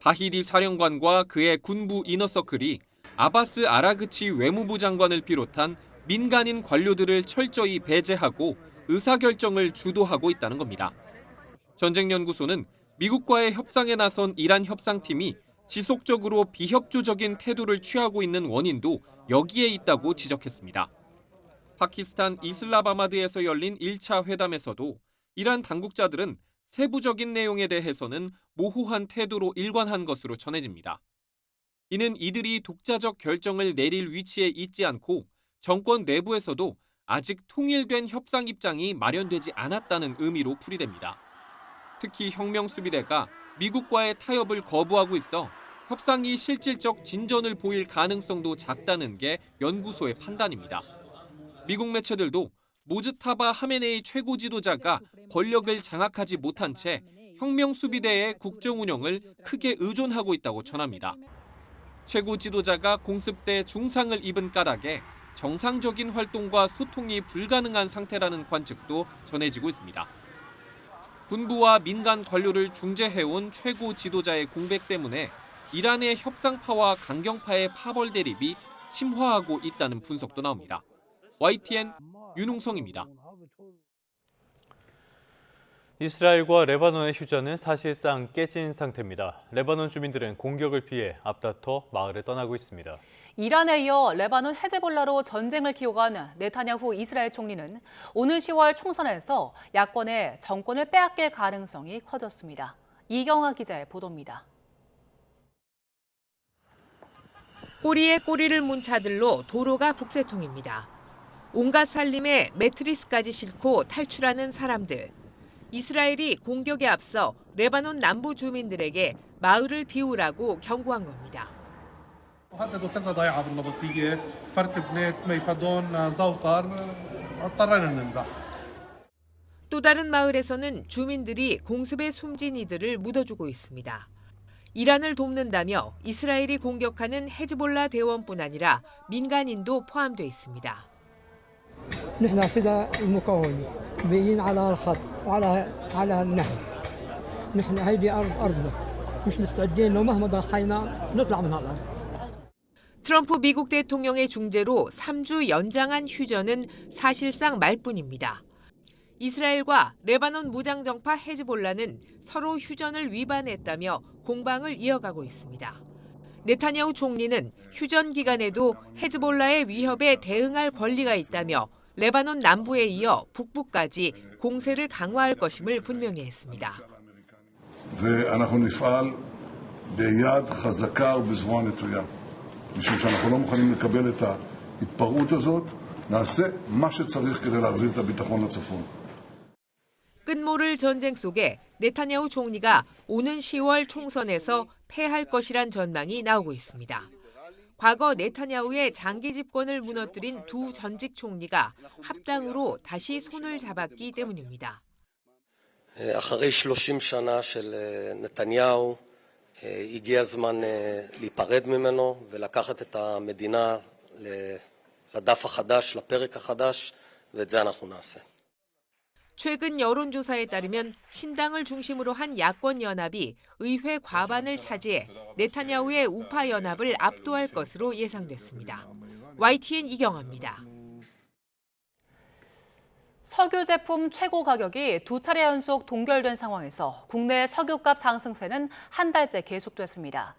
S15: 바히디 사령관과 그의 군부 이너서클이 아바스 아라그치 외무부 장관을 비롯한 민간인 관료들을 철저히 배제하고 의사결정을 주도하고 있다는 겁니다. 전쟁연구소는 미국과의 협상에 나선 이란 협상팀이 지속적으로 비협조적인 태도를 취하고 있는 원인도 여기에 있다고 지적했습니다. 파키스탄 이슬라마바드에서 열린 1차 회담에서도 이란 당국자들은 세부적인 내용에 대해서는 모호한 태도로 일관한 것으로 전해집니다. 이는 이들이 독자적 결정을 내릴 위치에 있지 않고 정권 내부에서도 아직 통일된 협상 입장이 마련되지 않았다는 의미로 풀이됩니다. 특히 혁명수비대가 미국과의 타협을 거부하고 있어 협상이 실질적 진전을 보일 가능성도 작다는 게 연구소의 판단입니다. 미국 매체들도 모즈타바 하메네이 최고 지도자가 권력을 장악하지 못한 채 혁명수비대의 국정 운영을 크게 의존하고 있다고 전합니다. 최고 지도자가 공습대 중상을 입은 까닭에 정상적인 활동과 소통이 불가능한 상태라는 관측도 전해지고 있습니다. 군부와 민간 관료를 중재해온 최고 지도자의 공백 때문에 이란의 협상파와 강경파의 파벌 대립이 심화하고 있다는 분석도 나옵니다. YTN 윤웅성입니다.
S1: 이스라엘과 레바논의 휴전은 사실상 깨진 상태입니다. 레바논 주민들은 공격을 피해 앞다퉈 마을을 떠나고 있습니다.
S2: 이란에 이어 레바논 헤즈볼라로 전쟁을 키워간 네타냐후 이스라엘 총리는 오늘 10월 총선에서 야권의 정권을 빼앗길 가능성이 커졌습니다. 이경아 기자의 보도입니다.
S16: 꼬리에 꼬리를 문 차들로 도로가 북새통입니다. 온갖 살림에 매트리스까지 싣고 탈출하는 사람들. 이스라엘이 공격에 앞서 레바논 남부 주민들에게 마을을 비우라고 경고한 겁니다. 또 다른 마을에서는 주민들이 공습에 숨진 이들을 묻어주고 있습니다. 이란을 돕는다며 이스라엘이 공격하는 헤즈볼라 대원뿐 아니라 민간인도 포함돼 있습니다.
S17: نحن فداء المقاومة باقيين على الخط على النهر نحن هيدي أرضنا مش مستعدين لو مهما ضحينا نطلع من هالأرض.
S16: 트럼프 미국 대통령의 중재로 3주 연장한 휴전은 사실상 말뿐입니다. 이스라엘과 레바논 무장정파 헤즈볼라는 서로 휴전을 위반했다며 공방을 이어가고 있습니다. 네타냐후 총리는 휴전 기간에도 헤즈볼라의 위협에 대응할 권리가 있다며 레바논 남부에 이어 북부까지 공세를 강화할 것임을 분명히 했습니다.
S18: ואנחנו נפעל ביד חזקה ובזרוע נטויה. משום שאנחנו לא מוכנים לקבל את ההתפרעות הזאת, נעשה מה שצריך כדי להחזיר את הביטחון לצפון.
S16: 끝모를 전쟁 속에 네타냐후 총리가 오는 10월 총선에서 패할 것이란 전망이 나오고 있습니다. 과거 네타냐후의 장기 집권을 무너뜨린 두 전직 총리가 합당으로 다시 손을 잡았기 때문입니다.
S19: אחרי 30 שנה של נתניהו הגיע הזמן להיפרד ממנו ולקחת את המדינה לדף החדש, לפרק החדש, ואת זה אנחנו נעשה.
S16: 최근 여론조사에 따르면 신당을 중심으로 한 야권 연합이 의회 과반을 차지해 네타냐후의 우파 연합을 압도할 것으로 예상됐습니다. YTN 이경아입니다.
S2: 석유 제품 최고 가격이 두 차례 연속 동결된 상황에서 국내 석유값 상승세는 한 달째 계속됐습니다.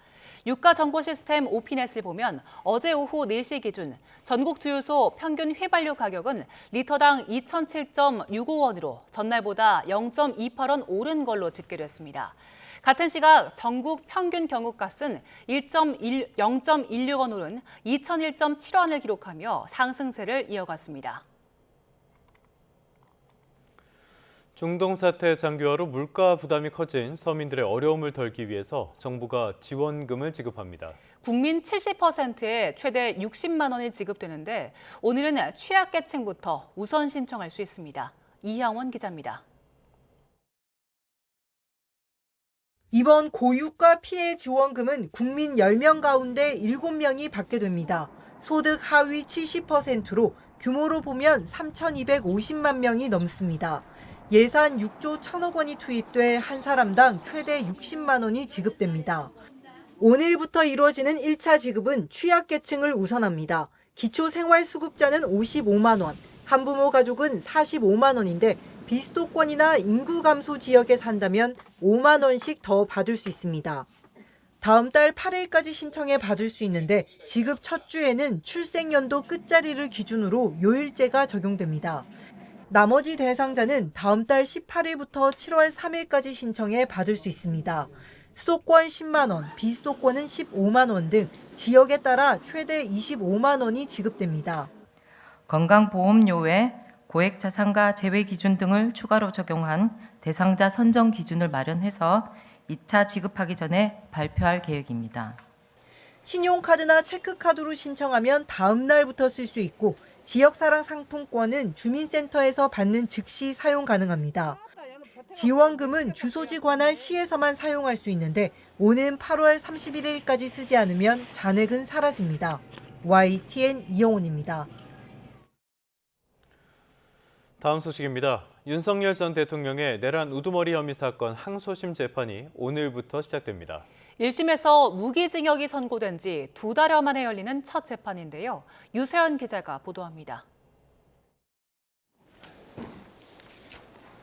S2: 유가 정보 시스템 오피넷을 보면 어제 오후 4시 기준 전국 주유소 평균 휘발유 가격은 리터당 2,007.65원으로 전날보다 0.28원 오른 걸로 집계됐습니다. 같은 시각 전국 평균 경유가스는 0.16원 오른 2,001.7원을 기록하며 상승세를 이어갔습니다.
S1: 중동 사태 장기화로 물가 부담이 커진 서민들의 어려움을 덜기 위해서 정부가 지원금을 지급합니다.
S2: 국민 70%에 최대 60만 원이 지급되는데 오늘은 취약계층부터 우선 신청할 수 있습니다. 이향원 기자입니다.
S20: 이번 고유가 피해 지원금은 국민 10명 가운데 7명이 받게 됩니다. 소득 하위 70%로 규모로 보면 3,250만 명이 넘습니다. 예산 6조 1천억 원이 투입돼 한 사람당 최대 60만 원이 지급됩니다. 오늘부터 이루어지는 1차 지급은 취약계층을 우선합니다. 기초생활수급자는 55만 원, 한부모 가족은 45만 원인데 비수도권이나 인구 감소 지역에 산다면 5만 원씩 더 받을 수 있습니다. 다음 달 8일까지 신청해 받을 수 있는데 지급 첫 주에는 출생연도 끝자리를 기준으로 요일제가 적용됩니다. 나머지 대상자는 다음 달 18일부터 7월 3일까지 신청해 받을 수 있습니다. 수도권 10만 원, 비수도권은 15만 원 등 지역에 따라 최대 25만 원이 지급됩니다.
S5: 건강보험료 외 고액 자산가 제외 기준 등을 추가로 적용한 대상자 선정 기준을 마련해서 2차 지급하기 전에 발표할 계획입니다.
S20: 신용카드나 체크카드로 신청하면 다음 날부터 쓸 수 있고 지역사랑 상품권은 주민센터에서 받는 즉시 사용 가능합니다. 지원금은 주소지 관할 시에서만 사용할 수 있는데 오는 8월 31일까지 쓰지 않으면 잔액은 사라집니다. YTN 이영훈입니다.
S1: 다음 소식입니다. 윤석열 전 대통령의 내란 우두머리 혐의 사건 항소심 재판이 오늘부터 시작됩니다.
S2: 1심에서 무기징역이 선고된 지 2달여 만에 열리는 첫 재판인데요. 유세연 기자가 보도합니다.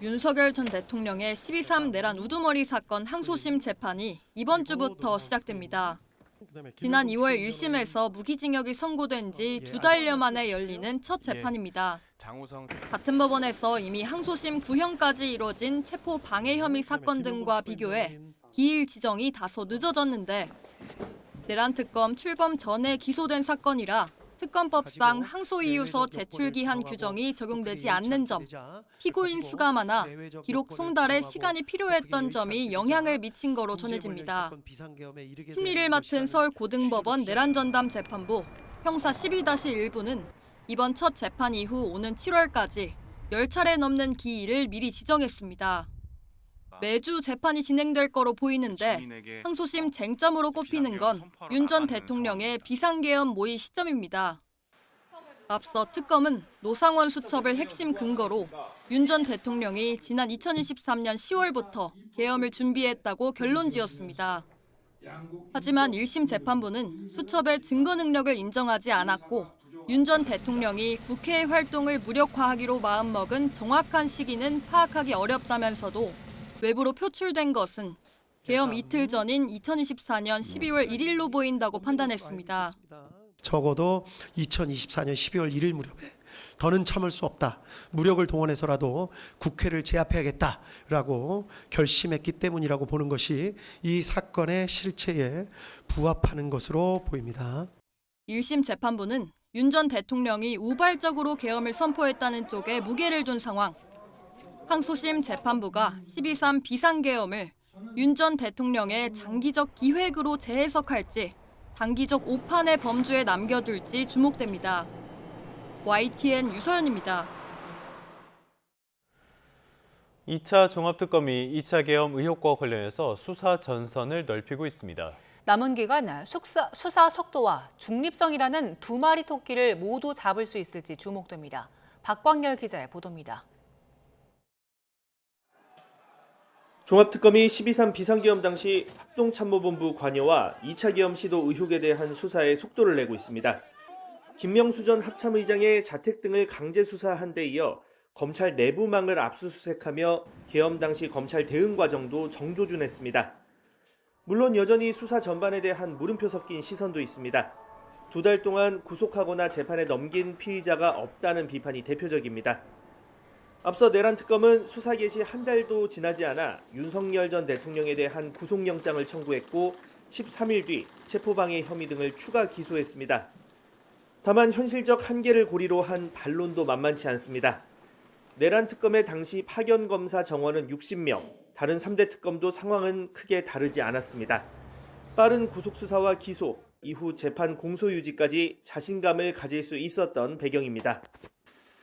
S6: 윤석열 전 대통령의 12.3 내란 우두머리 사건 항소심 재판이 이번 주부터 시작됩니다. 지난 2월 1심에서 무기징역이 선고된 지 2달여 만에 열리는 첫 재판입니다. 같은 법원에서 이미 항소심 구형까지 이뤄진 체포 방해 혐의 사건 등과 비교해 기일 지정이 다소 늦어졌는데 내란 특검 출검 전에 기소된 사건이라 특검법상 항소이유서 제출기한 규정이 적용되지 않는 점, 피고인 수가 많아 기록 송달에 시간이 필요했던 점이 영향을 미친 거로 전해집니다. 심리를 맡은 서울고등법원 내란전담 재판부 형사 12-1부는 이번 첫 재판 이후 오는 7월까지 10차례 넘는 기일을 미리 지정했습니다. 매주 재판이 진행될 거로 보이는데 항소심 쟁점으로 꼽히는 건 윤 전 대통령의 비상계엄 모의 시점입니다. 앞서 특검은 노상원 수첩을 핵심 근거로 윤 전 대통령이 지난 2023년 10월부터 계엄을 준비했다고 결론지었습니다. 하지만 1심 재판부는 수첩의 증거 능력을 인정하지 않았고 윤 전 대통령이 국회의 활동을 무력화하기로 마음먹은 정확한 시기는 파악하기 어렵다면서도 외부로 표출된 것은 계엄 이틀 전인 2024년 12월 1일로 보인다고 판단했습니다.
S7: 적어도 2024년 12월 1일 무렵에 더는 참을 수 없다. 무력을 동원해서라도 국회를 제압해야겠다라고 결심했기 때문이라고 보는 것이 이 사건의 실체에 부합하는 것으로 보입니다.
S6: 1심 재판부는 윤 전 대통령이 우발적으로 계엄을 선포했다는 쪽에 무게를 둔 상황. 항소심 재판부가 12.3 비상계엄을 윤 전 대통령의 장기적 기획으로 재해석할지 단기적 오판의 범주에 남겨둘지 주목됩니다. YTN 유서연입니다.
S1: 2차 종합특검이 2차 계엄 의혹과 관련해서 수사 전선을 넓히고 있습니다.
S2: 남은 기간 수사 속도와 중립성이라는 두 마리 토끼를 모두 잡을 수 있을지 주목됩니다. 박광열 기자의 보도입니다.
S21: 종합특검이 12.3 비상계엄 당시 합동참모본부 관여와 2차 계엄 시도 의혹에 대한 수사에 속도를 내고 있습니다. 김명수 전 합참의장의 자택 등을 강제 수사한 데 이어 검찰 내부망을 압수수색하며 계엄 당시 검찰 대응 과정도 정조준했습니다. 물론 여전히 수사 전반에 대한 물음표 섞인 시선도 있습니다. 2달 동안 구속하거나 재판에 넘긴 피의자가 없다는 비판이 대표적입니다. 앞서 내란특검은 수사 개시 한 달도 지나지 않아 윤석열 전 대통령에 대한 구속영장을 청구했고 13일 뒤 체포방해 혐의 등을 추가 기소했습니다. 다만 현실적 한계를 고리로 한 반론도 만만치 않습니다. 내란특검의 당시 파견검사 정원은 60명, 다른 3대 특검도 상황은 크게 다르지 않았습니다. 빠른 구속수사와 기소, 이후 재판 공소유지까지 자신감을 가질 수 있었던 배경입니다.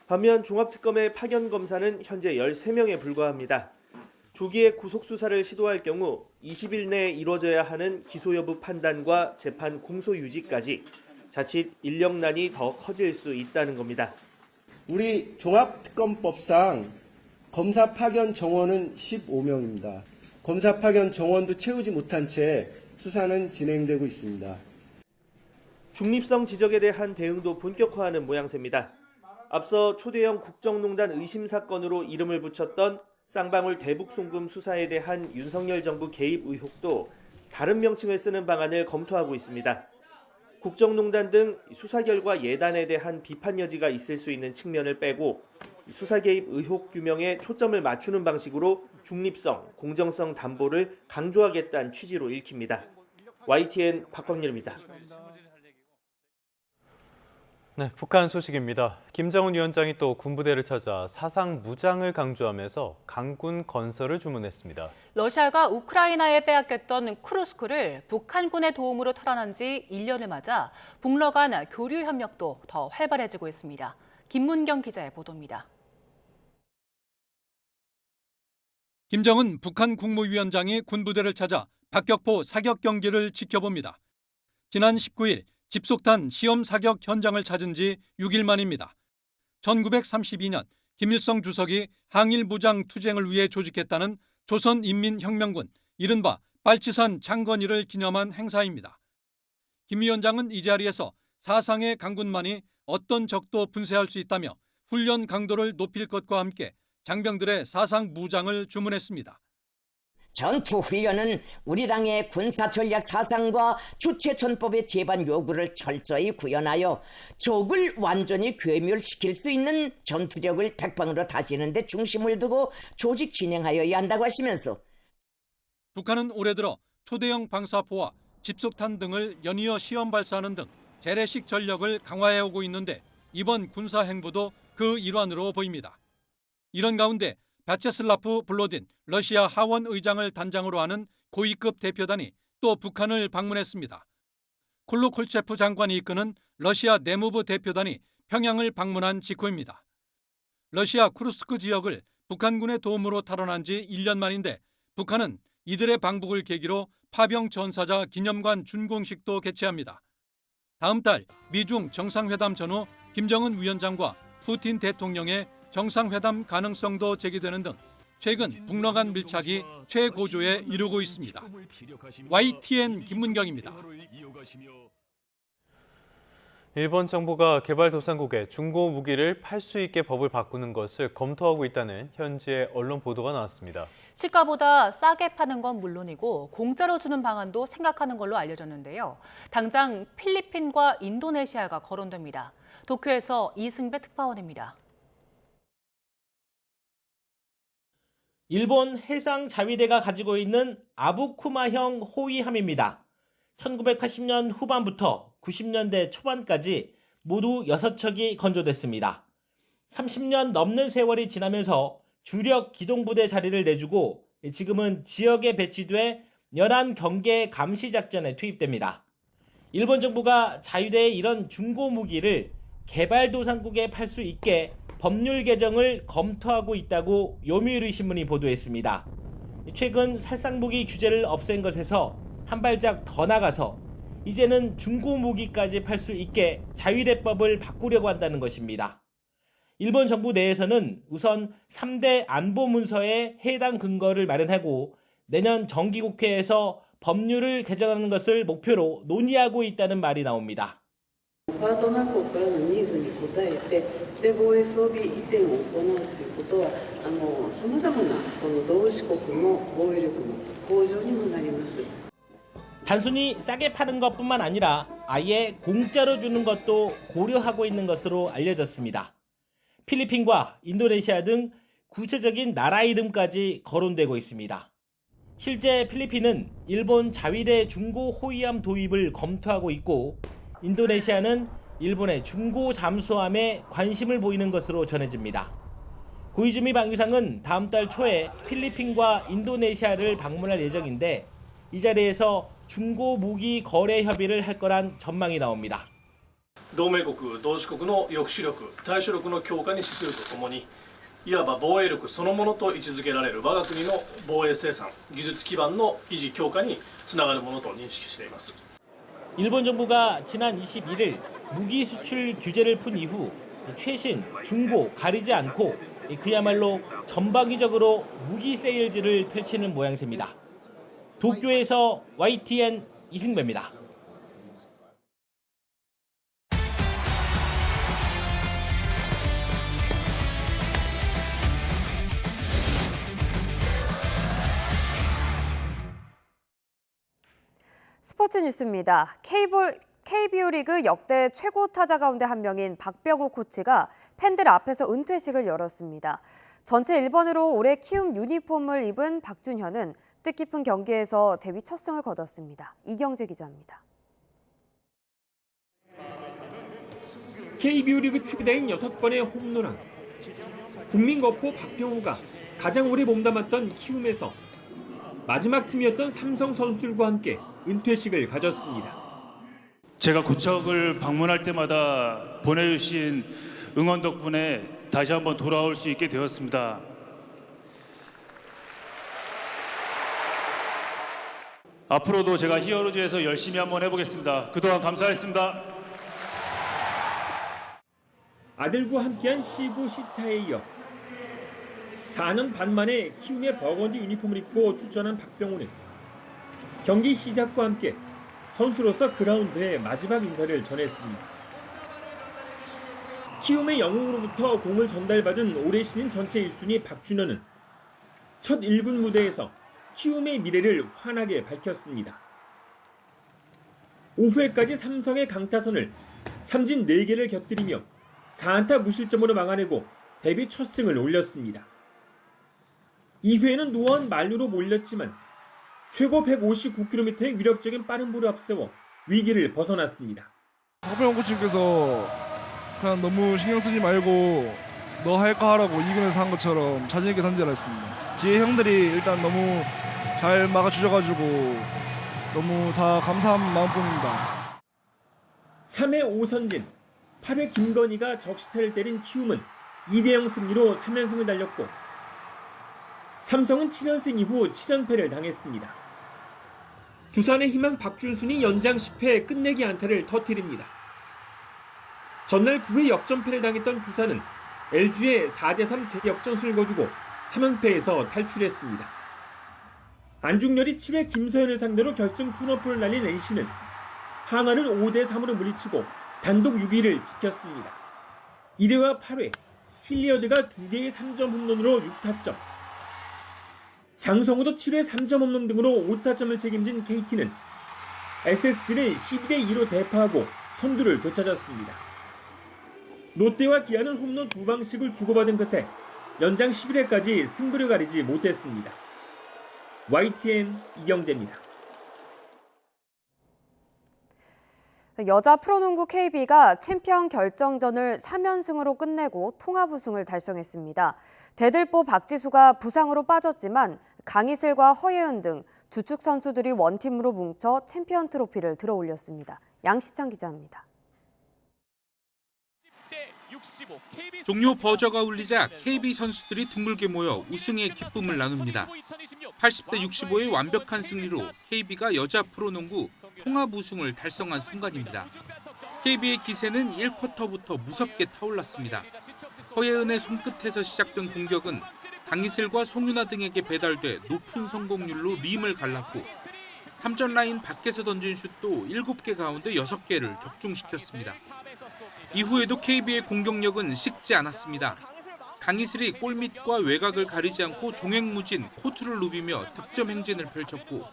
S21: 반면 종합특검의 파견검사는 현재 13명에 불과합니다. 조기에 구속수사를 시도할 경우 20일 내에 이뤄져야 하는 기소 여부 판단과 재판 공소유지까지 자칫 인력난이 더 커질 수 있다는 겁니다.
S22: 우리 종합특검법상
S4: 검사 파견 정원은 15명입니다. 검사 파견 정원도 채우지 못한 채 수사는 진행되고 있습니다.
S21: 중립성 지적에 대한 대응도 본격화하는 모양새입니다. 앞서 초대형 국정농단 의심 사건으로 이름을 붙였던 쌍방울 대북송금 수사에 대한 윤석열 정부 개입 의혹도 다른 명칭을 쓰는 방안을 검토하고 있습니다. 국정농단 등 수사 결과 예단에 대한 비판 여지가 있을 수 있는 측면을 빼고 수사 개입 의혹 규명에 초점을 맞추는 방식으로 중립성, 공정성 담보를 강조하겠다는 취지로 읽힙니다. YTN 박광렬입니다.
S1: 네, 북한 소식입니다. 김정은 위원장이 또 군부대를 찾아 사상 무장을 강조하면서 강군 건설을 주문했습니다.
S2: 러시아가 우크라이나에 빼앗겼던 쿠르스크를 북한군의 도움으로 탈환한 지 1년을 맞아 북러 간 교류 협력도 더 활발해지고 있습니다. 김문경 기자의 보도입니다.
S22: 김정은 북한 국무위원장이 군부대를 찾아 박격포 사격 경기를 지켜봅니다. 지난 19일 집속탄 시험 사격 현장을 찾은 지 6일 만입니다. 1932년 김일성 주석이 항일 무장 투쟁을 위해 조직했다는 조선인민혁명군, 이른바 빨치산 창건일을 기념한 행사입니다. 김 위원장은 이 자리에서 사상의 강군만이 어떤 적도 분쇄할 수 있다며 훈련 강도를 높일 것과 함께 장병들의 사상 무장을 주문했습니다.
S23: 전투 훈련은 우리 당의 군사 전략 사상과 주체 전법의 제반 요구를 철저히 구현하여 적을 완전히 괴멸시킬 수 있는 전투력을 백방으로 다지는 데 중심을 두고 조직 진행하여야 한다고 하시면서
S22: 북한은 올해 들어 초대형 방사포와 집속탄 등을 연이어 시험 발사하는 등 재래식 전력을 강화해오고 있는데 이번 군사 행보도 그 일환으로 보입니다. 이런 가운데 벼체슬라프 블로딘 러시아 하원 의장을 단장으로 하는 고위급 대표단이 또 북한을 방문했습니다. 콜로콜체프 장관이 이끄는 러시아 내무부 대표단이 평양을 방문한 직후입니다. 러시아 쿠르스크 지역을 북한군의 도움으로 탈환한 지 1년 만인데 북한은 이들의 방북을 계기로 파병 전사자 기념관 준공식도 개최합니다. 다음 달 미중 정상회담 전후 김정은 위원장과 푸틴 대통령의 정상회담 가능성도 제기되는 등 최근 북러 간 밀착이 최고조에 이르고 있습니다. YTN 김문경입니다.
S1: 일본 정부가 개발도상국에 중고 무기를 팔 수 있게 법을 바꾸는 것을 검토하고 있다는 현지의 언론 보도가 나왔습니다.
S2: 시가보다 싸게 파는 건 물론이고 공짜로 주는 방안도 생각하는 걸로 알려졌는데요. 당장 필리핀과 인도네시아가 거론됩니다. 도쿄에서 이승배 특파원입니다.
S24: 일본 해상자위대가 가지고 있는 아부쿠마형 호위함입니다. 1980년 후반부터 90년대 초반까지 모두 6척이 건조됐습니다. 30년 넘는 세월이 지나면서 주력 기동부대 자리를 내주고 지금은 지역에 배치돼 연안 경계 감시 작전에 투입됩니다. 일본 정부가 자위대의 이런 중고 무기를 개발도상국에 팔 수 있게 법률 개정을 검토하고 있다고 요미우리 신문이 보도했습니다. 최근 살상무기 규제를 없앤 것에서 한 발짝 더 나가서 이제는 중고 무기까지 팔 수 있게 자위대법을 바꾸려고 한다는 것입니다. 일본 정부 내에서는 우선 3대 안보 문서에 해당 근거를 마련하고 내년 정기국회에서 법률을 개정하는 것을 목표로 논의하고 있다는 말이 나옵니다.
S25: パートナー国からのニーズに応えて、で防衛装備移転を行うということは、さまざまなこの同志国の防衛力の向上にもなります。
S24: 단순히 싸게 파는 것뿐만 아니라 아예 공짜로 주는 것도 고려하고 있는 것으로 알려졌습니다. 필리핀과 인도네시아 등 구체적인 나라 이름까지 거론되고 있습니다. 실제 필리핀은 일본 자위대 중고 호위함 도입을 검토하고 있고 인도네시아는 일본의 중고 잠수함에 관심을 보이는 것으로 전해집니다. 고이즈미 방위상은 다음 달 초에 필리핀과 인도네시아를 방문할 예정인데 이 자리에서 중고 무기 거래 협의를 할 거란 전망이 나옵니다.
S26: 同盟国、同志国の抑止力、対処力の強化に資するとともに、いわば防衛力そのものと位置づけられる我が国の防衛生産、技術基盤の維持強化につながるものと認識しています。
S24: 일본 정부가 지난 21일 무기 수출 규제를 푼 이후 최신, 중고 가리지 않고 그야말로 전방위적으로 무기 세일즈를 펼치는 모양새입니다. 도쿄에서 YTN 이승배입니다.
S3: 스포츠 뉴스입니다. KBO 리그 역대 최고 타자 가운데 한 명인 박병호 코치가 팬들 앞에서 은퇴식을 열었습니다. 전체 1번으로 올해 키움 유니폼을 입은 박준현은 뜻깊은 경기에서 데뷔 첫 승을 거뒀습니다. 이경재 기자입니다.
S8: KBO 리그 최다인 6번의 홈런왕. 국민거포 박병호가 가장 오래 몸담았던 키움에서 마지막 팀이었던 삼성 선수들과 함께 은퇴식을 가졌습니다.
S9: 제가 고척을 방문할 때마다 보내주신 응원 덕분에 다시 한번 돌아올 수 있게 되었습니다. 앞으로도 제가 히어로즈에서 열심히 한번 해보겠습니다. 그동안 감사했습니다.
S8: 아들과 함께한 시구 시타에 이어 4년 반 만에 키움의 버건디 유니폼을 입고 출전한 박병호는 경기 시작과 함께 선수로서 그라운드에 마지막 인사를 전했습니다. 키움의 영웅으로부터 공을 전달받은 올해 신인 전체 1순위 박준현은 첫 1군 무대에서 키움의 미래를 환하게 밝혔습니다. 오후에까지 삼성의 강타선을 삼진 4개를 곁들이며 4안타 무실점으로 막아내고 데뷔 첫 승을 올렸습니다. 2회에는 노원 만루로 몰렸지만 최고 159km의 위력적인 빠른 볼을 앞세워 위기를 벗어났습니다.
S10: 박병호 코치님께서 그냥 너무 신경 쓰지 말고 너 할 거 하라고 2군에서 한 것처럼 자신 있게 던지라 했습니다. 뒤에 형들이 일단 너무 잘 막아주셔가지고 너무 다 감사한 마음뿐입니다.
S8: 3회 5선진, 8회 김건희가 적시타를 때린 키움은 2대0 승리로 3연승을 달렸고 삼성은 7연승 이후 7연패를 당했습니다. 두산의 희망 박준순이 연장 10회 끝내기 안타를 터뜨립니다. 전날 9회 역전패를 당했던 두산은 LG에 4대3 재역전승을 거두고 3연패에서 탈출했습니다. 안중열이 7회 김서현을 상대로 결승 투너포를 날린 NC는 한화를 5대3으로 물리치고 단독 6위를 지켰습니다. 1회와 8회 힐리어드가 2개의 3점 홈런으로 6타점, 장성우도 7회 3점 홈런 등으로 5타점을 책임진 KT는 SSG를 12대2로 대파하고 선두를 되찾았습니다. 롯데와 기아는 홈런 2방씩을 주고받은 끝에 연장 11회까지 승부를 가리지 못했습니다. YTN 이경재입니다.
S3: 여자 프로농구 KB가 챔피언 결정전을 3연승으로 끝내고 통합 우승을 달성했습니다. 대들보 박지수가 부상으로 빠졌지만 강희슬과 허예은 등 주축 선수들이 원팀으로 뭉쳐 챔피언 트로피를 들어올렸습니다. 양시창 기자입니다.
S15: 종료 버저가 울리자 KB 선수들이 둥글게 모여 우승의 기쁨을 나눕니다. 80대 65의 완벽한 승리로 KB가 여자 프로농구 통합 우승을 달성한 순간입니다. KB의 기세는 1쿼터부터 무섭게 타올랐습니다. 허예은의 손끝에서 시작된 공격은 강희슬과 송윤아 등에게 배달돼 높은 성공률로 림을 갈랐고 3점 라인 밖에서 던진 슛도 7개 가운데 6개를 적중시켰습니다. 이후에도 KB의 공격력은 식지 않았습니다. 강희슬이 골밑과 외곽을 가리지 않고 종횡무진 코트를 누비며 득점 행진을 펼쳤고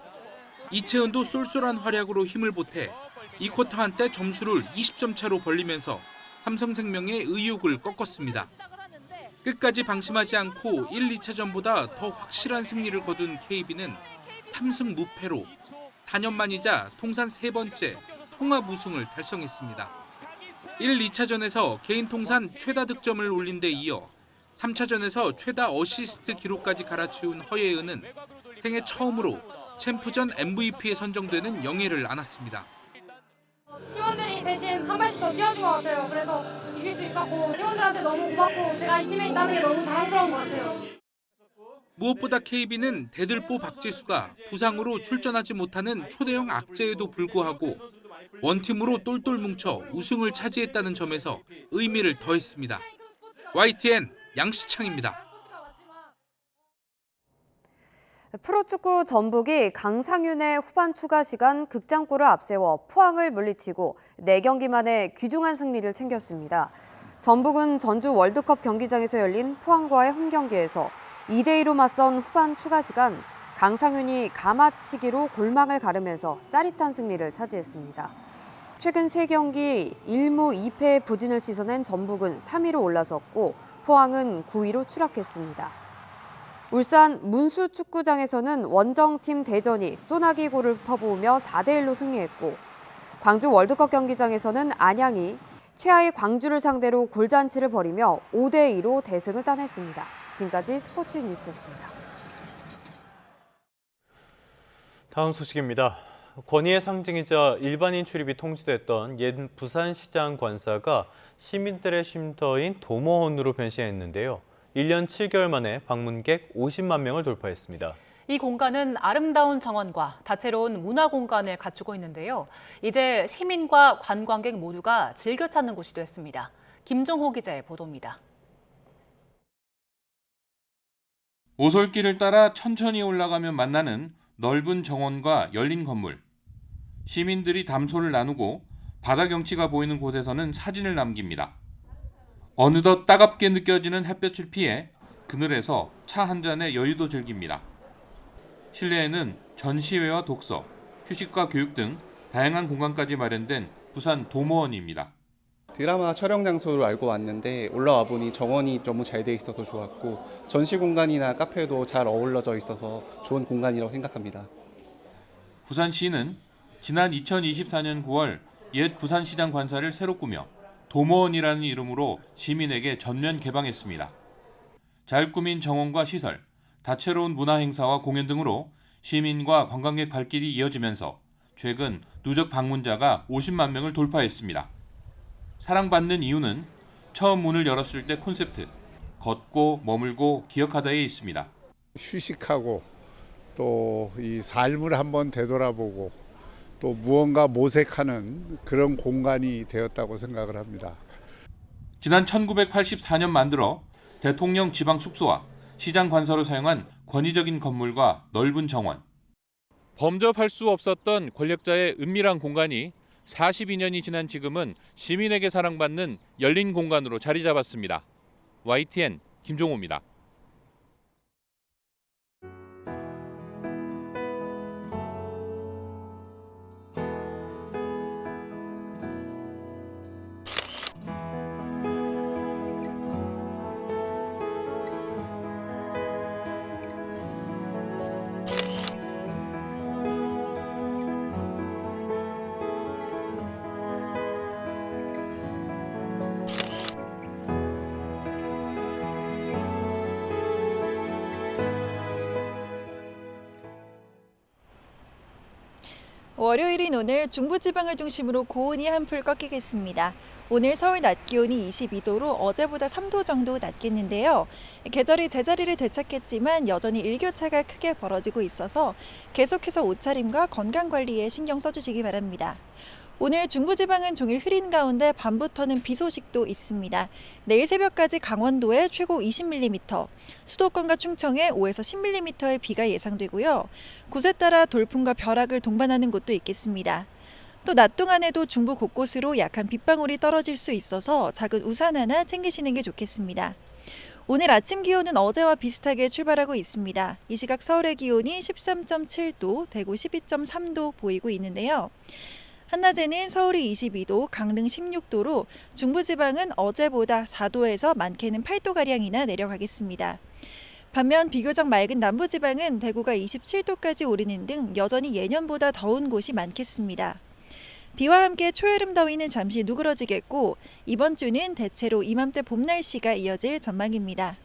S15: 이채은도 쏠쏠한 활약으로 힘을 보태 2쿼터 한때 점수를 20점 차로 벌리면서 삼성생명의 의욕을 꺾었습니다. 끝까지 방심하지 않고 1, 2차전보다 더 확실한 승리를 거둔 KB는 3승 무패로 4년 만이자 통산 3번째 통합 우승을 달성했습니다. 1, 2차전에서 개인 통산 최다 득점을 올린 데 이어 3차전에서 최다 어시스트 기록까지 갈아치운 허예은은 생애 처음으로 챔프전 MVP에 선정되는 영예를 안았습니다.
S11: 팀원들이 대신 한 발씩 더 뛰어준 것 같아요. 그래서 이길 수 있었고 팀원들한테 너무 고맙고 제가 이 팀에 있다는 게 너무 자랑스러운 것 같아요.
S15: 무엇보다 KB는 대들보 박지수가 부상으로 출전하지 못하는 초대형 악재에도 불구하고 원팀으로 똘똘 뭉쳐 우승을 차지했다는 점에서 의미를 더했습니다. YTN
S12: 양시창입니다.
S3: 프로축구 전북이 강상윤의 후반 추가 시간 극장골을 앞세워 포항을 물리치고 4경기 만에 귀중한 승리를 챙겼습니다. 전북은 전주 월드컵 경기장에서 열린 포항과의 홈경기에서 2대2로 맞선 후반 추가 시간 강상윤이 가마치기로 골망을 가르면서 짜릿한 승리를 차지했습니다. 최근 3경기 1무 2패의 부진을 씻어낸 전북은 3위로 올라섰고 포항은 9위로 추락했습니다. 울산 문수축구장에서는 원정팀 대전이 소나기 골을 퍼부으며 4대1로 승리했고 광주 월드컵 경기장에서는 안양이 최하위 광주를 상대로 골잔치를 벌이며 5대2로 대승을 따냈습니다. 지금까지 스포츠 뉴스였습니다.
S1: 다음 소식입니다. 권위의 상징이자 일반인 출입이 통제됐던 옛 부산시장 관사가 시민들의 쉼터인 도모원으로 변신했는데요. 1년 7개월 만에 방문객 50만 명을 돌파했습니다.
S2: 이 공간은 아름다운 정원과 다채로운 문화 공간을 갖추고 있는데요. 이제 시민과 관광객 모두가 즐겨 찾는 곳이 됐습니다. 김종호 기자의 보도입니다.
S13: 오솔길을 따라 천천히 올라가면 만나는 넓은 정원과 열린 건물. 시민들이 담소를 나누고 바다 경치가 보이는 곳에서는 사진을 남깁니다. 어느덧 따갑게 느껴지는 햇볕을 피해 그늘에서 차 한 잔의 여유도 즐깁니다. 실내에는 전시회와 독서, 휴식과 교육 등 다양한 공간까지 마련된 부산 도모원입니다.
S14: 드라마 촬영 장소로 알고 왔는데 올라와 보니 정원이 너무 잘 돼 있어서 좋았고 전시 공간이나 카페도 잘 어우러져 있어서 좋은 공간이라고 생각합니다.
S13: 부산시는 지난 2024년 9월 옛 부산시장 관사를 새로 꾸며 도모원이라는 이름으로 시민에게 전면 개방했습니다. 잘 꾸민 정원과 시설, 다채로운 문화 행사와 공연 등으로 시민과 관광객 발길이 이어지면서 최근 누적 방문자가 50만 명을 돌파했습니다. 사랑받는 이유는 처음 문을 열었을 때 콘셉트, 걷고 머물고 기억하다에 있습니다.
S17: 휴식하고 또 이 삶을 한번 되돌아보고 또 무언가 모색하는 그런 공간이 되었다고 생각을 합니다.
S13: 지난 1984년 만들어 대통령 지방 숙소와 시장 관서로 사용한 권위적인 건물과 넓은 정원. 범접할 수 없었던 권력자의 은밀한 공간이 42년이 지난 지금은 시민에게 사랑받는 열린 공간으로 자리 잡았습니다. YTN 김종호입니다.
S18: 월요일인 오늘 중부지방을 중심으로 고온이 한풀 꺾이겠습니다. 오늘 서울 낮 기온이 22도로 어제보다 3도 정도 낮겠는데요. 계절이 제자리를 되찾겠지만 여전히 일교차가 크게 벌어지고 있어서 계속해서 옷차림과 건강관리에 신경 써주시기 바랍니다. 오늘 중부지방은 종일 흐린 가운데 밤부터는 비 소식도 있습니다. 내일 새벽까지 강원도에 최고 20mm, 수도권과 충청에 5에서 10mm의 비가 예상되고요. 곳에 따라 돌풍과 벼락을 동반하는 곳도 있겠습니다. 또 낮 동안에도 중부 곳곳으로 약한 빗방울이 떨어질 수 있어서 작은 우산 하나 챙기시는 게 좋겠습니다. 오늘 아침 기온은 어제와 비슷하게 출발하고 있습니다. 이 시각 서울의 기온이 13.7도, 대구 12.3도 보이고 있는데요. 한낮에는 서울이 22도, 강릉 16도로 중부지방은 어제보다 4도에서 많게는 8도가량이나 내려가겠습니다. 반면 비교적 맑은 남부지방은 대구가 27도까지 오르는 등 여전히 예년보다 더운 곳이 많겠습니다. 비와 함께 초여름 더위는 잠시 누그러지겠고 이번 주는 대체로 이맘때 봄 날씨가 이어질 전망입니다.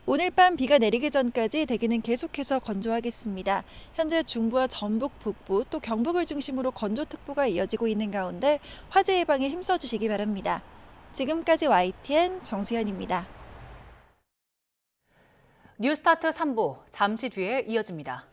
S18: 오늘 밤 비가 내리기 전까지 대기는 계속해서 건조하겠습니다. 현재 중부와 전북, 북부 또 경북을 중심으로 건조특보가 이어지고 있는 가운데 화재 예방에 힘써주시기 바랍니다. 지금까지 YTN 정수현입니다.
S2: 뉴스타트 3부 잠시 뒤에 이어집니다.